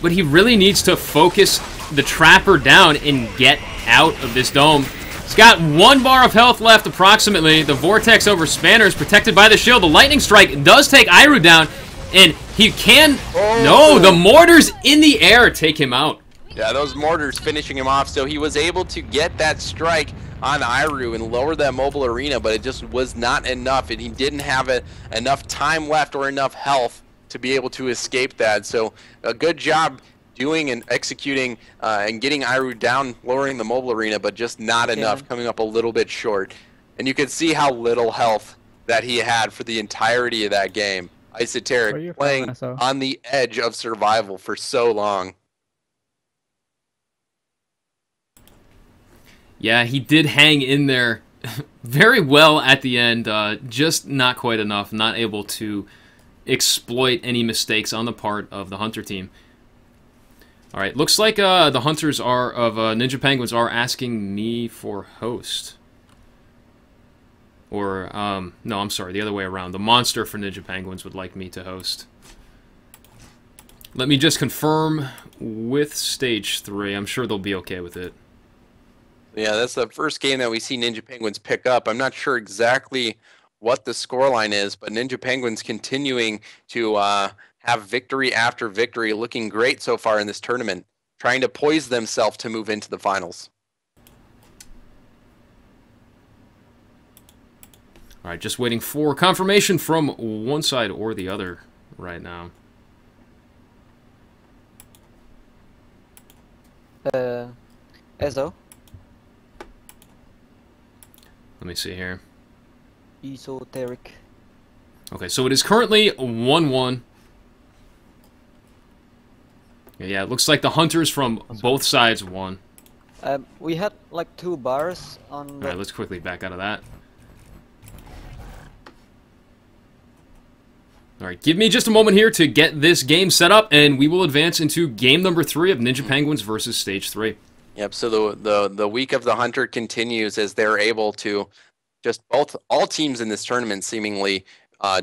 but he really needs to focus the Trapper down and get out of this dome. He's got 1 bar of health left, approximately. The Vortex over Spanner is protected by the shield. The Lightning Strike does take Iru down, and he can... Oh. No, the Mortars in the air take him out. Yeah, those mortars finishing him off, so he was able to get that strike on Iru and lower that mobile arena, but it just was not enough, and he didn't have enough time left or enough health to be able to escape that. So a good job doing and executing and getting Iru down, lowering the mobile arena, but just not enough, coming up a little bit short. And you can see how little health that he had for the entirety of that game. Esoteric playing on the edge of survival for so long. Yeah, he did hang in there very well at the end, just not quite enough, not able to exploit any mistakes on the part of the Hunter team. All right, looks like the Hunters of Ninja Penguins are asking me for host. Or, no, I'm sorry, the other way around. The Monster for Ninja Penguins would like me to host. Let me just confirm with Stage 3. I'm sure they'll be okay with it. Yeah, that's the first game that we see Ninja Penguins pick up. I'm not sure exactly what the scoreline is, but Ninja Penguins continuing to have victory after victory, looking great so far in this tournament, trying to poise themselves to move into the finals. All right, just waiting for confirmation from one side or the other right now. Ezo. Let me see here. Esoteric. Okay, so it is currently 1-1. Yeah, it looks like the Hunters from both sides won. We had like 2 bars on. All right, let's quickly back out of that. All right, give me just a moment here to get this game set up, and we will advance into game number 3 of Ninja Penguins versus Stage 3. Yep, so the week of the Hunter continues as they're able to all teams in this tournament seemingly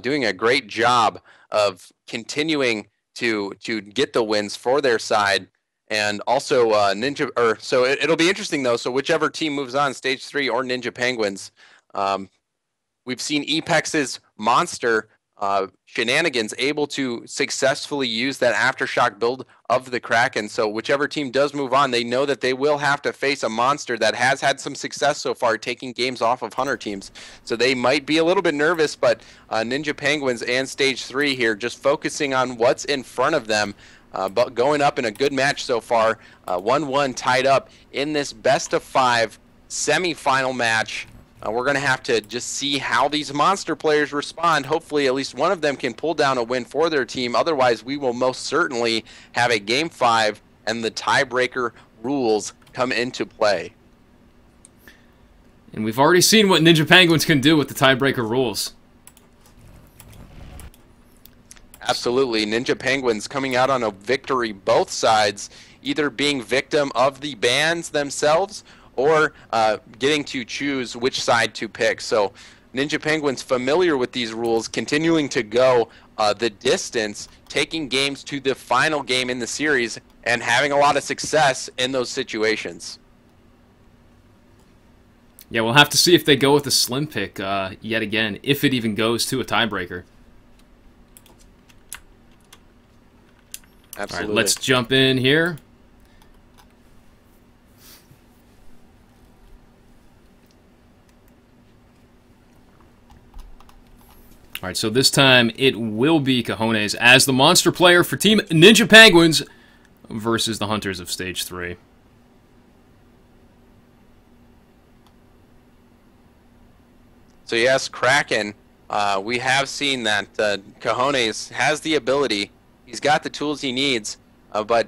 doing a great job of continuing to get the wins for their side, and also so it'll be interesting though. So whichever team moves on, Stage 3 or Ninja Penguins, we've seen Epex's Monster Shenanigans able to successfully use that Aftershock build of the Kraken. So whichever team does move on, they know that they will have to face a Monster that has had some success so far taking games off of Hunter teams. So they might be a little bit nervous, but Ninja Penguins and Stage 3 here just focusing on what's in front of them, but going up in a good match so far. 1-1 tied up in this best-of-5 semi-final match. We're going to have to just see how these Monster players respond. Hopefully at least one of them can pull down a win for their team. Otherwise, we will most certainly have a Game 5 and the tiebreaker rules come into play. And we've already seen what Ninja Penguins can do with the tiebreaker rules. Absolutely. Ninja Penguins coming out on a victory, both sides either being victim of the bans themselves or getting to choose which side to pick. So Ninja Penguins familiar with these rules, continuing to go the distance, taking games to the final game in the series, and having a lot of success in those situations. Yeah, we'll have to see if they go with a slim pick yet again, if it even goes to a tiebreaker. Absolutely. All right, let's jump in here. All right, so this time it will be Cojones as the Monster player for Team Ninja Penguins versus the Hunters of Stage 3. So yes, Kraken, we have seen that Cojones has the ability. He's got the tools he needs, but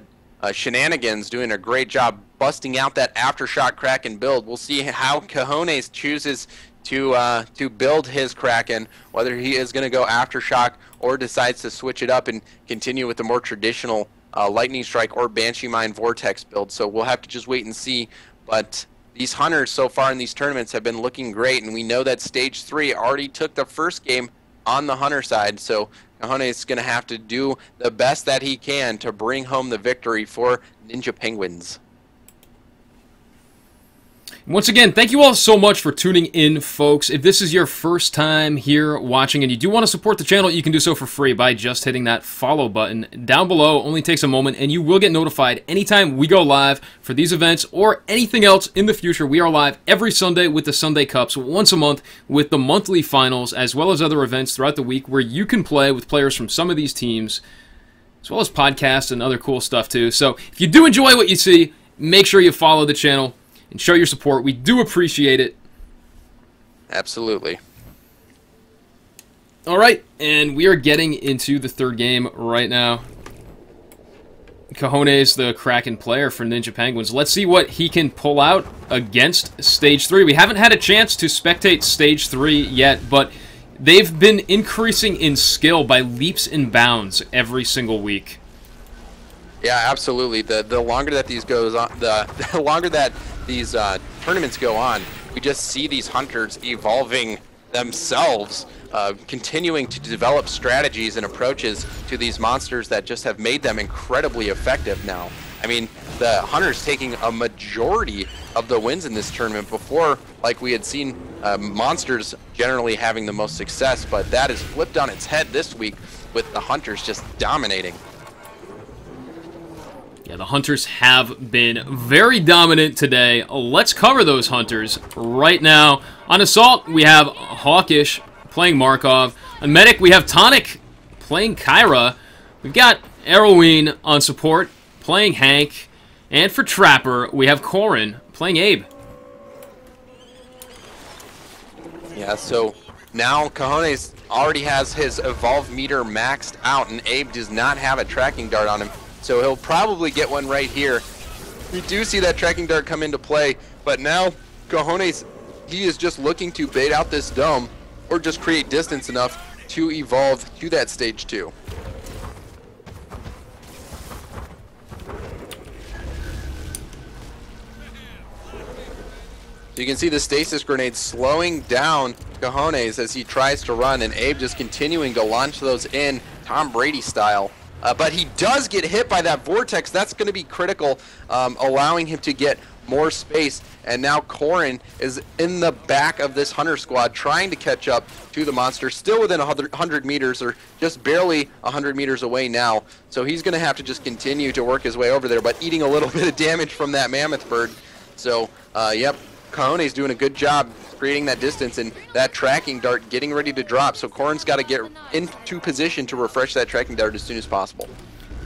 Shenanigans doing a great job busting out that Aftershock Kraken build. We'll see how Cojones chooses to build his Kraken, whether he is going to go Aftershock or decides to switch it up and continue with the more traditional Lightning Strike or Banshee Mine Vortex build. So we'll have to just wait and see. But these hunters so far in these tournaments have been looking great, and we know that Stage 3 already took the first game on the hunter side, so Cajones is going to have to do the best that he can to bring home the victory for Ninja Penguins. Once again, thank you all so much for tuning in, folks. If this is your first time here watching and you do want to support the channel, you can do so for free by just hitting that follow button down below. Only takes a moment, and you will get notified anytime we go live for these events or anything else in the future. We are live every Sunday with the Sunday Cups, once a month with the monthly finals, as well as other events throughout the week where you can play with players from some of these teams, as well as podcasts and other cool stuff too. So if you do enjoy what you see, make sure you follow the channel and show your support. We do appreciate it. Absolutely. All right, and we are getting into the third game right now. Cajones, the Kraken player for Ninja Penguins. Let's see what he can pull out against Stage 3. We haven't had a chance to spectate Stage 3 yet, but they've been increasing in skill by leaps and bounds every single week. Yeah, absolutely. The longer that these goes on, the longer that these tournaments go on, we just see these hunters evolving themselves, continuing to develop strategies and approaches to these monsters that just have made them incredibly effective now. I mean, the hunters taking a majority of the wins in this tournament. Before, like we had seen, monsters generally having the most success, but that is flipped on its head this week with the hunters just dominating. Yeah, the hunters have been very dominant today. Let's cover those hunters right now. On Assault, we have Hawkish playing Markov. On Medic, we have Tonic playing Kyra. We've got Arroween on Support playing Hank. And for Trapper, we have Corin playing Abe. Yeah, so now Cajones already has his Evolve meter maxed out, and Abe does not have a tracking dart on him. So he'll probably get one right here. We do see that tracking dart come into play, but now Cajones, he is just looking to bait out this dome or just create distance enough to evolve to that Stage 2. So you can see the stasis grenade slowing down Cajones as he tries to run, and Abe just continuing to launch those in Tom Brady style. But he does get hit by that vortex. That's going to be critical, allowing him to get more space. And now Corin is in the back of this hunter squad trying to catch up to the monster, still within 100 meters, or just barely 100 meters away now. So he's going to have to just continue to work his way over there, but eating a little bit of damage from that mammoth bird. So, yep, Cajones doing a good job creating that distance, and that tracking dart getting ready to drop. So Corin's got to get into position to refresh that tracking dart as soon as possible.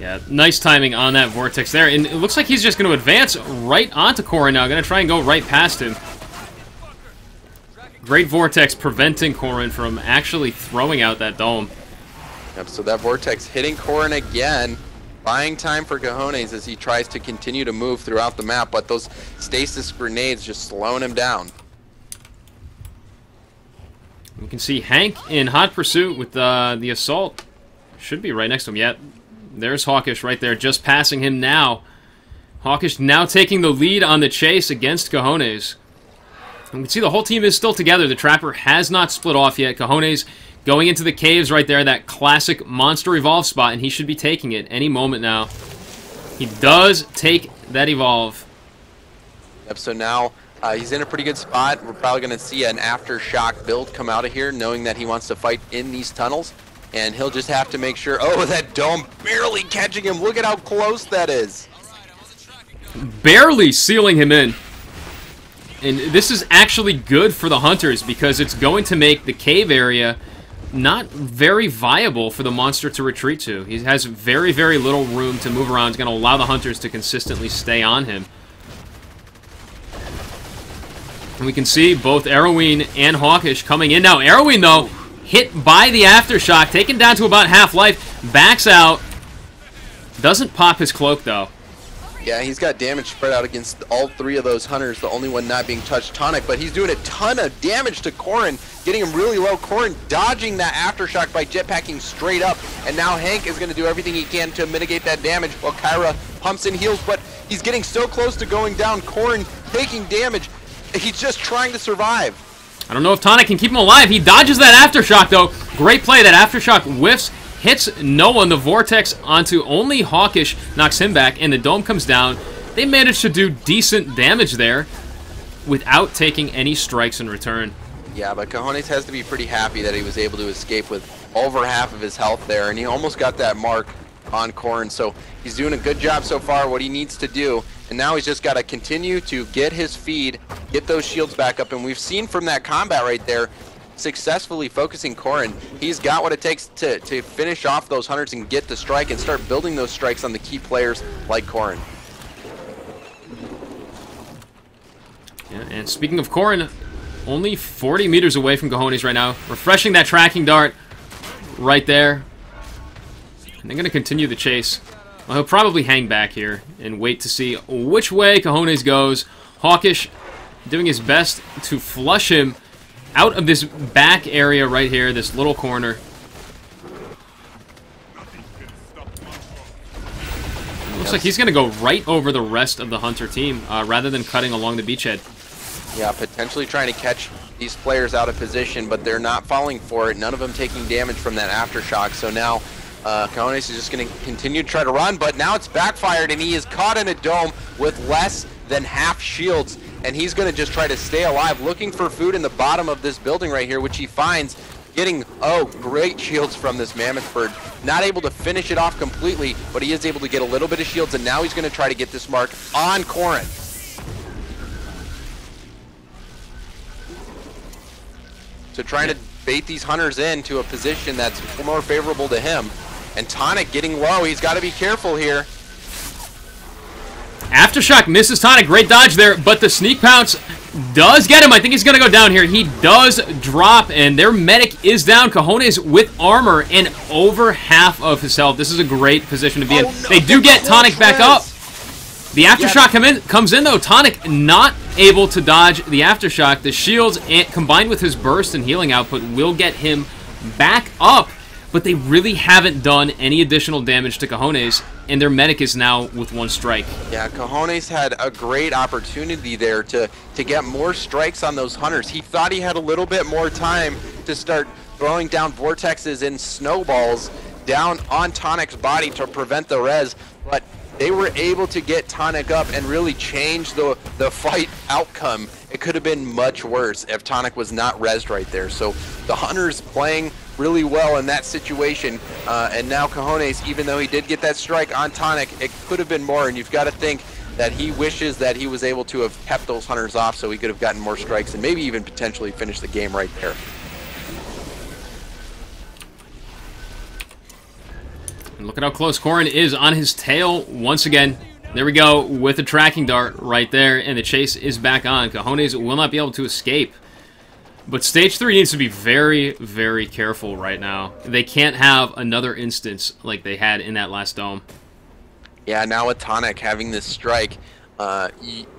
Yeah, nice timing on that vortex there. And it looks like he's just going to advance right onto Corin now. Going to try and go right past him. Great vortex preventing Corin from actually throwing out that dome. Yep, so that vortex hitting Corin again, buying time for Cajones as he tries to continue to move throughout the map, but those stasis grenades just slowing him down. We can see Hank in hot pursuit with the Assault. Should be right next to him. Yeah, there's Hawkish right there, just passing him now. Hawkish now taking the lead on the chase against Cajones. And we can see the whole team is still together. The Trapper has not split off yet. Cajones going into the caves right there, that classic Monster Evolve spot, and he should be taking it any moment now. He does take that Evolve. Yep, so now he's in a pretty good spot. We're probably going to see an Aftershock build come out of here, knowing that he wants to fight in these tunnels. And he'll just have to make sure... Oh, that dome barely catching him. Look at how close that is. Barely sealing him in. And this is actually good for the hunters because it's going to make the cave area not very viable for the monster to retreat to. He has very, very little room to move around. It's going to allow the hunters to consistently stay on him. And we can see both Arroween and Hawkish coming in now. Arroween, though, hit by the Aftershock, taken down to about half-life, backs out. Doesn't pop his cloak, though. Yeah, he's got damage spread out against all three of those hunters, the only one not being touched, Tonic, but he's doing a ton of damage to Corin, getting him really low. Corin dodging that Aftershock by jetpacking straight up, and now Hank is going to do everything he can to mitigate that damage while Kyra pumps and heals, but he's getting so close to going down. Corin taking damage. He's just trying to survive. I don't know if Tonic can keep him alive. He dodges that Aftershock, though. Great play. That Aftershock whiffs, hits no one. The Vortex onto only Hawkish knocks him back, and the Dome comes down. They managed to do decent damage there without taking any strikes in return. Yeah, but Cojones has to be pretty happy that he was able to escape with over half of his health there, and he almost got that mark on Corrin, so he's doing a good job so far, what he needs to do, and now he's just got to continue to get his feed, get those shields back up, and we've seen from that combat right there, successfully focusing Corrin, he's got what it takes to finish off those hunters and get the strike and start building those strikes on the key players like Corrin. Yeah, and speaking of Corrin, only 40 meters away from Cojones right now, refreshing that tracking dart right there. And they're going to continue the chase. Well, he'll probably hang back here and wait to see which way Cojones goes. Hawkish doing his best to flush him out of this back area right here, this little corner. Looks like he's going to go right over the rest of the Hunter team rather than cutting along the beachhead. Yeah, potentially trying to catch these players out of position, but they're not falling for it. None of them taking damage from that Aftershock, so now Cojones is just going to continue to try to run, but now it's backfired, and he is caught in a dome with less than half shields, and he's going to just try to stay alive, looking for food in the bottom of this building right here, which he finds, getting, great shields from this Mammoth Bird. Not able to finish it off completely, but he is able to get a little bit of shields, and now he's going to try to get this mark on Corrin. So trying to bait these hunters into a position that's more favorable to him. And Tonic getting low. He's got to be careful here. Aftershock misses Tonic. Great dodge there, but the sneak pounce does get him. I think he's going to go down here. He does drop, and their medic is down. Cojones with armor and over half of his health. This is a great position to be in. No, they do get Tonic back up. The Aftershock comes in, though. Tonic not able to dodge the Aftershock. The shields, combined with his burst and healing output, will get him back up. But they really haven't done any additional damage to Cojones, and their medic is now with one strike. Yeah, Cojones had a great opportunity there to get more strikes on those hunters. He thought he had a little bit more time to start throwing down vortexes and snowballs down on Tonic's body to prevent the res, but they were able to get Tonic up and really change the fight outcome. It could have been much worse if Tonic was not rezzed right there. So the Hunters playing really well in that situation. And now Cojones, even though he did get that strike on Tonic, it could have been more. And you've got to think that he wishes that he was able to have kept those Hunters off so he could have gotten more strikes and maybe even potentially finished the game right there. And look at how close Corrin is on his tail once again. There we go, with a tracking dart right there, and the chase is back on. Cojones will not be able to escape. But Stage 3 needs to be very, very careful right now. They can't have another instance like they had in that last dome. Yeah, now with Tonic having this strike,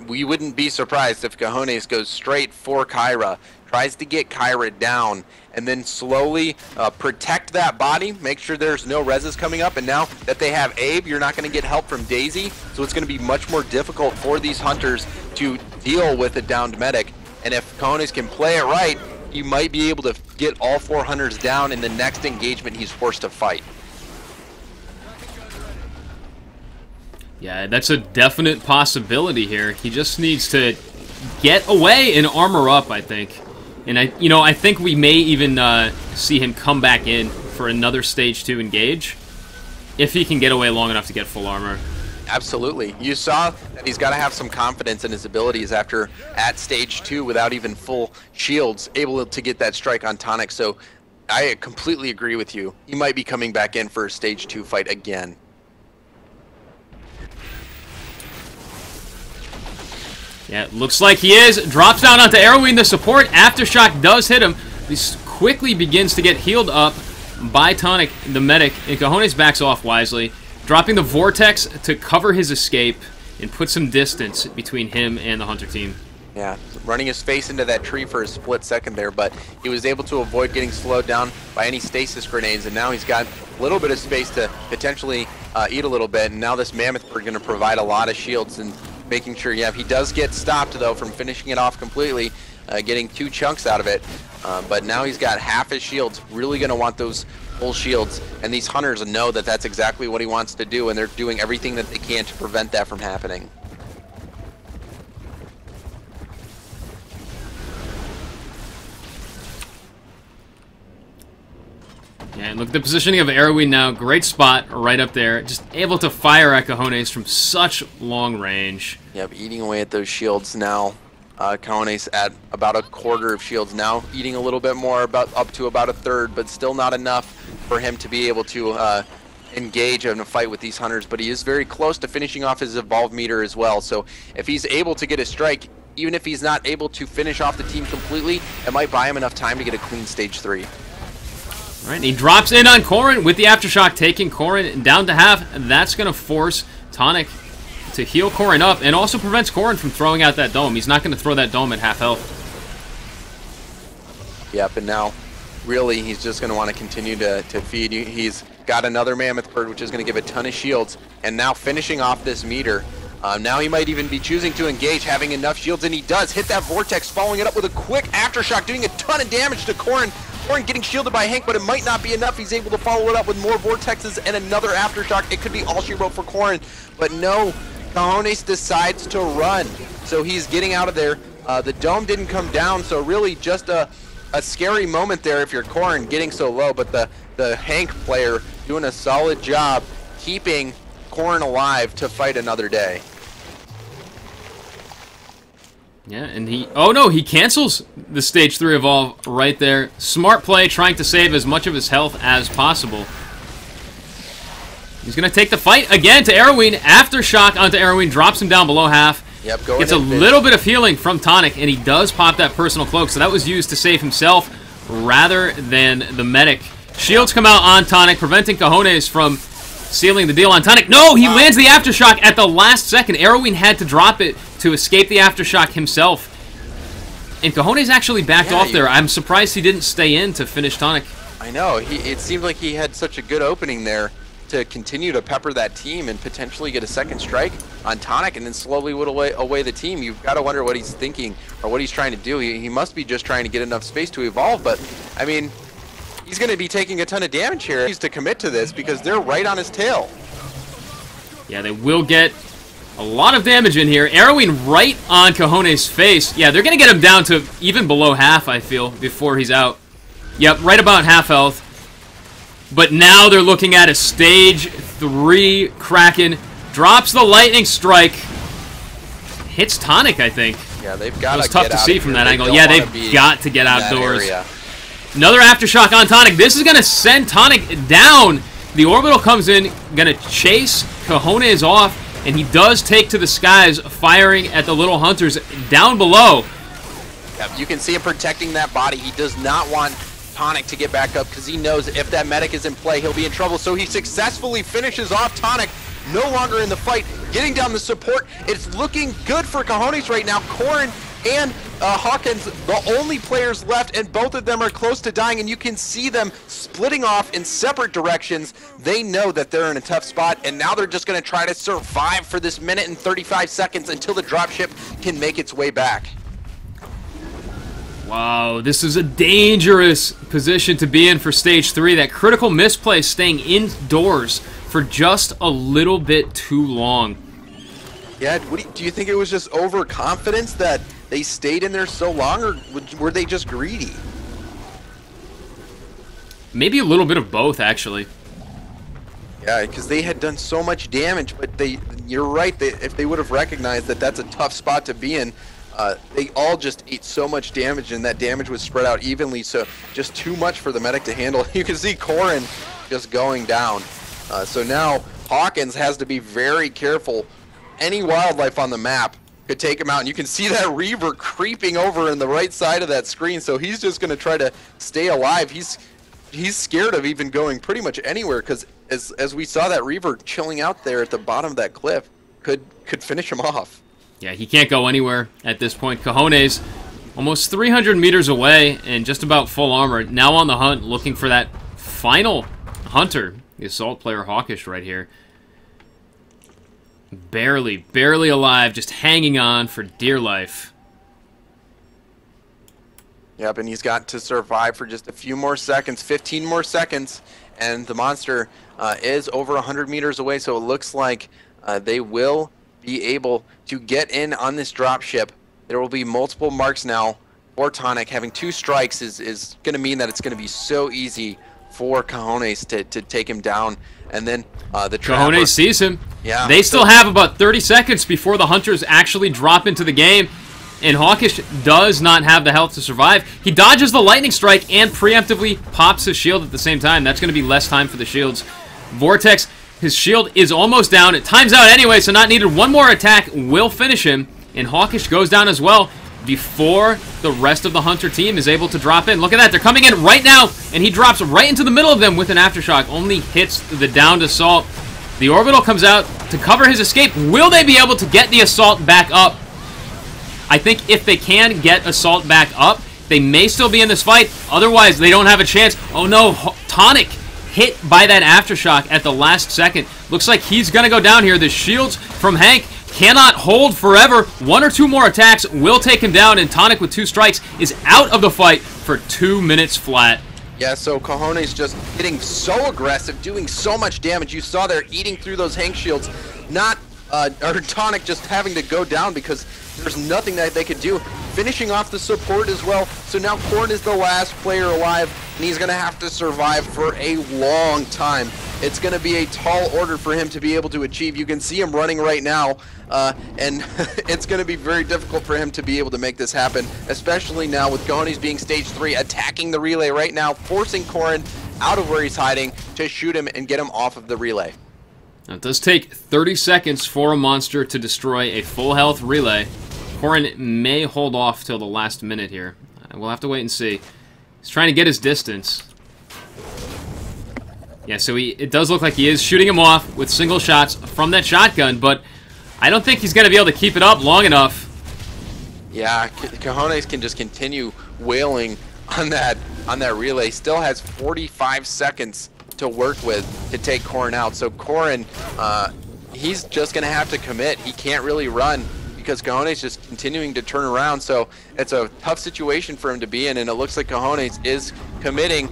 we wouldn't be surprised if Cojones goes straight for Kyra, tries to get Kyra down, and then slowly protect that body, make sure there's no reses coming up, and now that they have Abe, you're not going to get help from Daisy, so it's going to be much more difficult for these hunters to deal with a downed medic, and if Cojones can play it right, you might be able to get all 4 hunters down in the next engagement he's forced to fight. Yeah, that's a definite possibility here. He just needs to get away and armor up, I think. And I think we may even see him come back in for another Stage 2 engage, if he can get away long enough to get full armor. Absolutely. You saw that he's got to have some confidence in his abilities after at Stage 2 without even full shields, able to get that strike on Tonic. So I completely agree with you. He might be coming back in for a Stage 2 fight again. Yeah, it looks like he is. Drops down onto Arrowing the support. Aftershock does hit him. He quickly begins to get healed up by Tonic, the medic, and Cojones backs off wisely, dropping the Vortex to cover his escape and put some distance between him and the Hunter team. Yeah, running his face into that tree for a split second there, but he was able to avoid getting slowed down by any stasis grenades, and now he's got a little bit of space to potentially eat a little bit, and now this Mammoth Bird going to provide a lot of shields, and making sure, yeah, he does get stopped, though, from finishing it off completely, getting 2 chunks out of it. But now he's got half his shields. Really going to want those full shields. And these hunters know that that's exactly what he wants to do, and they're doing everything that they can to prevent that from happening. Yeah, and look at the positioning of Arrowweed now. Great spot right up there. Just able to fire at Cojones from such long range. Yep, eating away at those shields now. Cojones at about a quarter of shields now, eating a little bit more, up to about a third, but still not enough for him to be able to engage in a fight with these hunters. But he is very close to finishing off his evolve meter as well. So if he's able to get a strike, even if he's not able to finish off the team completely, it might buy him enough time to get a clean stage 3. All right, and he drops in on Corrin with the Aftershock, taking Corrin down to half. And that's going to force Tonic to heal Corrin up, and also prevents Corrin from throwing out that dome. He's not going to throw that dome at half health. Yep, and now, really, he's just going to want to continue to feed you. He's got another Mammoth Bird, which is going to give a ton of shields, and now finishing off this meter. Now he might even be choosing to engage, having enough shields, and he does hit that Vortex, following it up with a quick Aftershock, doing a ton of damage to Corrin. Corrin getting shielded by Hank, but it might not be enough. He's able to follow it up with more Vortexes and another Aftershock. It could be all she wrote for Corrin, but no, Cojones decides to run. So he's getting out of there. The dome didn't come down, so really just a scary moment there if you're Corrin getting so low, but the Hank player doing a solid job keeping Corrin alive to fight another day. Yeah, and he cancels the stage 3 evolve right there. Smart play, trying to save as much of his health as possible. He's going to take the fight again to Arrowweed. Aftershock onto Arrowweed, drops him down below half. Yep, go Gets a little bit of healing from Tonic, and he does pop that personal cloak, so that was used to save himself rather than the medic. Shields come out on Tonic, preventing Cojones from sealing the deal on Tonic. No, he lands the Aftershock at the last second. Arrowweed had to drop it to escape the Aftershock himself. And Cojones actually backed off there. I'm surprised he didn't stay in to finish Tonic. I know. It seemed like he had such a good opening there to continue to pepper that team and potentially get a second strike on Tonic and then slowly whittle away the team. You've got to wonder what he's thinking or what he's trying to do. He must be just trying to get enough space to evolve, but I mean, he's going to be taking a ton of damage here. He needs to commit to this because they're right on his tail. Yeah, they will get a lot of damage in here. Arrowing right on Cojones' face. Yeah, they're going to get him down to even below half, I feel, before he's out. Yep, right about half health. But now they're looking at a stage 3 Kraken. Drops the lightning strike. Hits Tonic, I think. Yeah, they've got to get out. It was tough to see from that angle. They Yeah, they've got to get outdoors. Area. Another Aftershock on Tonic. This is going to send Tonic down. The orbital comes in, going to chase Cojones off, and he does take to the skies, firing at the little hunters down below. Yep, you can see him protecting that body. He does not want Tonic to get back up because he knows if that medic is in play, he'll be in trouble. So he successfully finishes off Tonic, no longer in the fight, getting down the support. It's looking good for Cojones right now. Corrin and Hawkins, the only players left, and both of them are close to dying, and you can see them splitting off in separate directions. They know that they're in a tough spot, and now they're just going to try to survive for this minute and 35 seconds until the dropship can make its way back. Wow, this is a dangerous position to be in for stage 3. That critical misplay staying indoors for just a little bit too long. Yeah, do you think it was just overconfidence that they stayed in there so long, or were they just greedy? Maybe a little bit of both, actually. Yeah, because they had done so much damage, but you're right, if they would have recognized that that's a tough spot to be in, they all just ate so much damage, and that damage was spread out evenly, so just too much for the medic to handle. You can see Corrin just going down. So now Hawkins has to be very careful. Any wildlife on the map could take him out, and you can see that Reaver creeping over in the right side of that screen, so he's just going to try to stay alive. He's scared of even going pretty much anywhere, because as we saw, that Reaver chilling out there at the bottom of that cliff could finish him off. Yeah, he can't go anywhere at this point. Cojones almost 300 meters away and just about full armor. Now on the hunt, looking for that final hunter. The assault player Hawkish right here. Barely alive, just hanging on for dear life. Yep, and he's got to survive for just a few more seconds, 15 more seconds, and the monster is over 100 meters away, so it looks like they will be able to get in on this dropship. There will be multiple marks now for Tonic. Having 2 strikes is going to mean that it's going to be so easy for Cajones to take him down. And then the Trapper... Cajones sees him. Yeah. They still have about 30 seconds before the Hunters actually drop into the game. And Hawkish does not have the health to survive. He dodges the lightning strike and preemptively pops his shield at the same time. That's going to be less time for the shields. Vortex, his shield is almost down. It times out anyway, so not needed. One more attack will finish him. And Hawkish goes down as well before the rest of the Hunter team is able to drop in. Look at that. They're coming in right now, and he drops right into the middle of them with an Aftershock. Only hits the downed Assault. The Orbital comes out to cover his escape. Will they be able to get the Assault back up? I think if they can get Assault back up, they may still be in this fight. Otherwise, they don't have a chance. Oh no, Tonic hit by that Aftershock at the last second. Looks like he's going to go down here. The shields from Hank cannot hold forever. 1 or 2 more attacks will take him down, and Tonic with 2 strikes is out of the fight for 2 minutes flat. Yeah, so Cajones just getting so aggressive, doing so much damage. You saw they're eating through those Hank shields. Or Tonic just having to go down because there's nothing that they could do. Finishing off the support as well. So now Corn is the last player alive, and he's going to have to survive for a long time. It's going to be a tall order for him to be able to achieve. You can see him running right now, and it's going to be very difficult for him to be able to make this happen, especially now with Cajones being stage 3, attacking the relay right now, forcing Corn out of where he's hiding to shoot him and get him off of the relay. Now, it does take 30 seconds for a monster to destroy a full health relay. Corrin may hold off till the last minute here. We'll have to wait and see. He's trying to get his distance. Yeah, so it does look like he is shooting him off with single shots from that shotgun, but I don't think he's going to be able to keep it up long enough. Yeah, Cajones can just continue wailing on that relay. Still has 45 seconds to work with to take Corrin out. So Corrin, he's just going to have to commit. He can't really run because Cajones just continuing to turn around. So it's a tough situation for him to be in, and it looks like Cajones is committing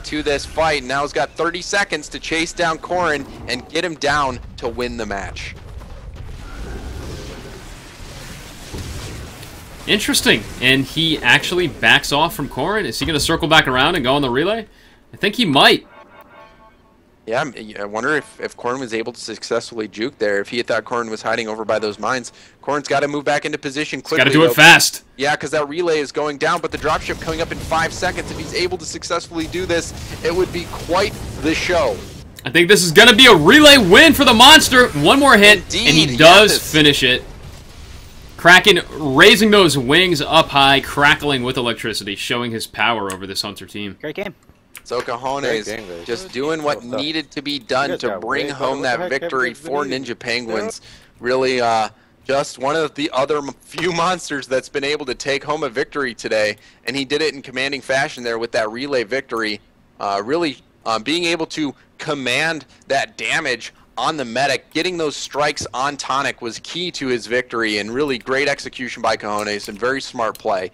to this fight. Now he's got 30 seconds to chase down Corrin and get him down to win the match. Interesting. And he actually backs off from Corrin. Is he going to circle back around and go on the relay? I think he might. Yeah, I wonder if Corrin was able to successfully juke there. If he thought Corrin was hiding over by those mines, Corrin's got to move back into position quickly. Got to do it fast. Yeah, because that relay is going down, but the dropship coming up in 5 seconds. If he's able to successfully do this, it would be quite the show. I think this is going to be a relay win for the monster. One more hit, Indeed, and he does yes. finish it. Kraken raising those wings up high, crackling with electricity, showing his power over this Hunter team. Great game. So Cajones just doing what needed to be done to bring home that victory for Ninja Penguins. Really just one of the other few monsters that's been able to take home a victory today, and he did it in commanding fashion there with that relay victory. Really being able to command that damage on the medic, getting those strikes on Tonic was key to his victory, and really great execution by Cajones and very smart play.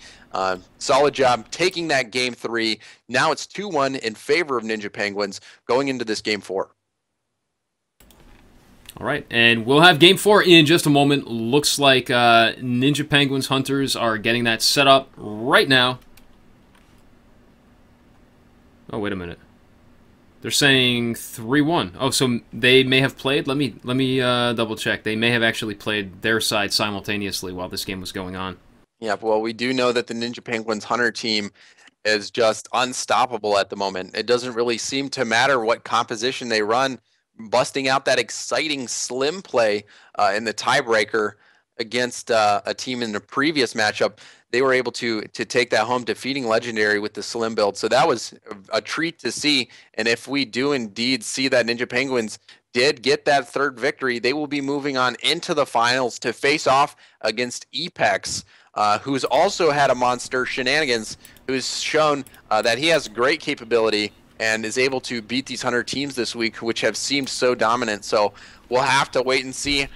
Solid job taking that game 3. Now it's 2-1 in favor of Ninja Penguins going into this game 4. All right, and we'll have game 4 in just a moment. Looks like Ninja Penguins Hunters are getting that set up right now. Oh, wait a minute. They're saying 3-1. Oh, so they may have played. Let me double check. They may have actually played their side simultaneously while this game was going on. Yeah, well, we do know that the Ninja Penguins Hunter team is just unstoppable at the moment. It doesn't really seem to matter what composition they run, busting out that exciting slim play in the tiebreaker against a team in the previous matchup. They were able to take that home, defeating Legendary with the slim build. So that was a treat to see. And if we do indeed see that Ninja Penguins did get that 3rd victory, they will be moving on into the finals to face off against Epex, who's also had a monster, Shenanigans, who's shown that he has great capability and is able to beat these Hunter teams this week, which have seemed so dominant. So we'll have to wait and see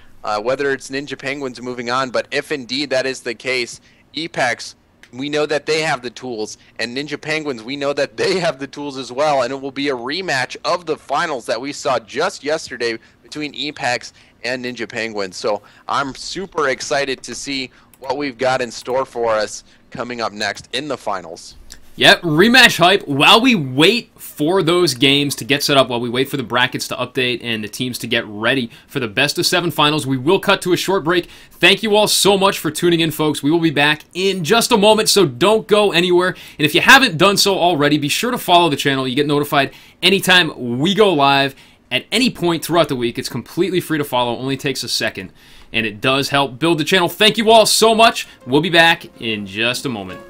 whether it's Ninja Penguins moving on. But if indeed that is the case, Epex, we know that they have the tools, and Ninja Penguins, we know that they have the tools as well, and it will be a rematch of the finals that we saw just yesterday between Epex and Ninja Penguins. So I'm super excited to see what we've got in store for us coming up next in the finals. Yep, rematch hype. While we wait for those games to get set up, while we wait for the brackets to update and the teams to get ready for the best-of-7 finals, we will cut to a short break. Thank you all so much for tuning in, folks. We will be back in just a moment, so don't go anywhere. And if you haven't done so already, be sure to follow the channel. You get notified anytime we go live at any point throughout the week. It's completely free to follow, only takes a second, and it does help build the channel. Thank you all so much. We'll be back in just a moment.